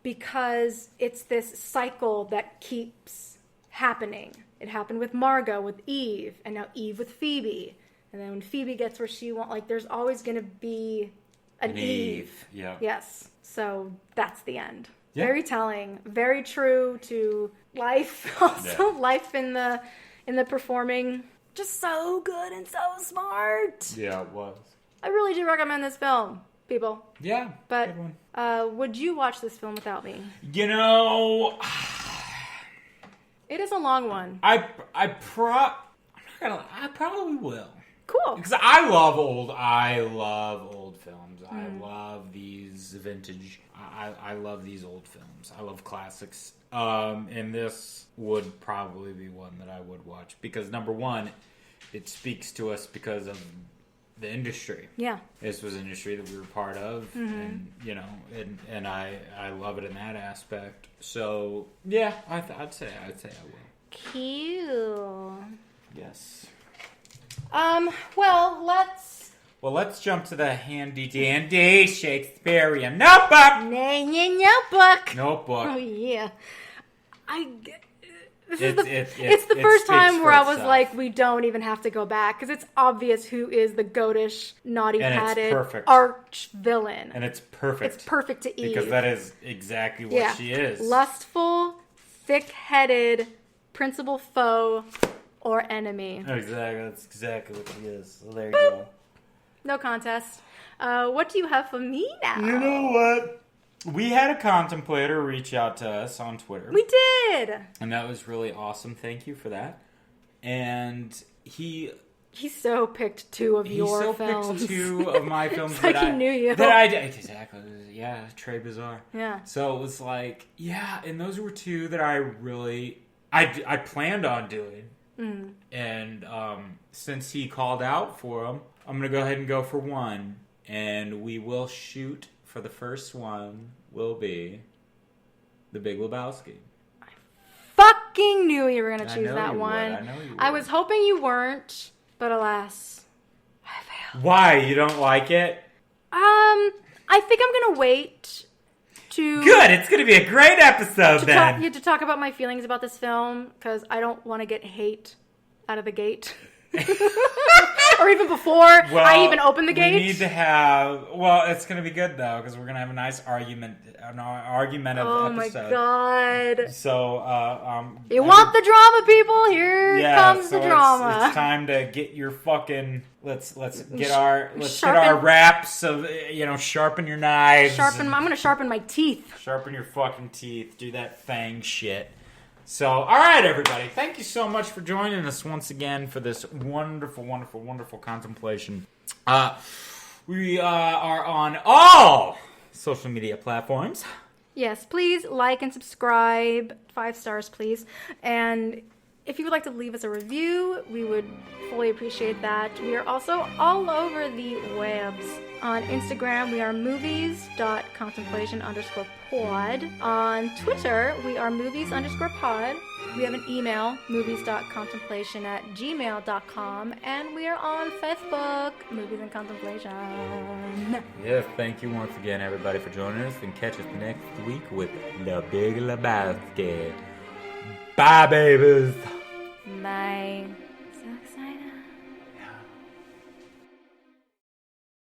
because it's this cycle that keeps happening. It happened with Margot, with Eve, and now Eve with Phoebe. And then when Phoebe gets where she wants, like, there's always going to be an Eve. Yeah. Yes. So that's the end. Yeah. Very telling. Very true to life. Also, life in the performing. Just so good and so smart. Yeah, it was. I really do recommend this film, people. Yeah, but good one. Would you watch this film without me? You know, it is a long one. I probably will. Cool. Because I love old films. I love these vintage. I love these old films. I love classics. And this would probably be one that I would watch because number one, it speaks to us because of the industry. Yeah. This was an industry that we were part of, and you know, and I love it in that aspect. So yeah, I'd say I will. Cute. Yes. Let's jump to the handy dandy Shakespearean notebook. Notebook. Oh yeah. It's the first time where I was like, we don't even have to go back because it's obvious who is the goatish, naughty-pated arch villain. And it's perfect. It's perfect to Eve. Because that is exactly what she is. Lustful, thick-headed, principal foe, or enemy. Exactly. That's exactly what she is. So there you go. No contest. What do you have for me now? You know what? We had a contemplator reach out to us on Twitter. We did! And that was really awesome. Thank you for that. and he so picked two of your so films. picked two of my films It's like that he knew you. That I did. Exactly. Yeah, Trey Bizarre. Yeah. So it was like, yeah, and those were two that I really I planned on doing. Mm. And since he called out for them, I'm going to go ahead and go for one. And we will shoot for the first one will be The Big Lebowski. Fucking knew you were going to choose know that you one. would. I know you would. I was hoping you weren't, but alas, I failed. Why? You don't like it? I think I'm going to wait to... Good! It's going to be a great episode then! To talk about my feelings about this film, because I don't want to get hate out of the gate. Or even before I even open the gate. We need to have... Well, it's going to be good, though, because we're going to have a nice argumentative oh episode. My God. So, you want the drama, people? Here comes the drama. It's time to get your fucking... Let's get our wraps of, sharpen your knives. I'm going to sharpen my teeth. Sharpen your fucking teeth. Do that fang shit. So, all right, everybody. Thank you so much for joining us once again for this wonderful, wonderful, wonderful contemplation. We are on all social media platforms. Yes, please like and subscribe. 5 stars, please. And if you would like to leave us a review, we would fully appreciate that. We are also all over the webs. On Instagram, we are movies.contemplation_pod. On Twitter, we are movies_pod. We have an email, movies.contemplation@gmail.com. And we are on Facebook, Movies and Contemplation. Yes, thank you once again, everybody, for joining us. And catch us next week with The Big Lebowski. Bye, babies. Bye.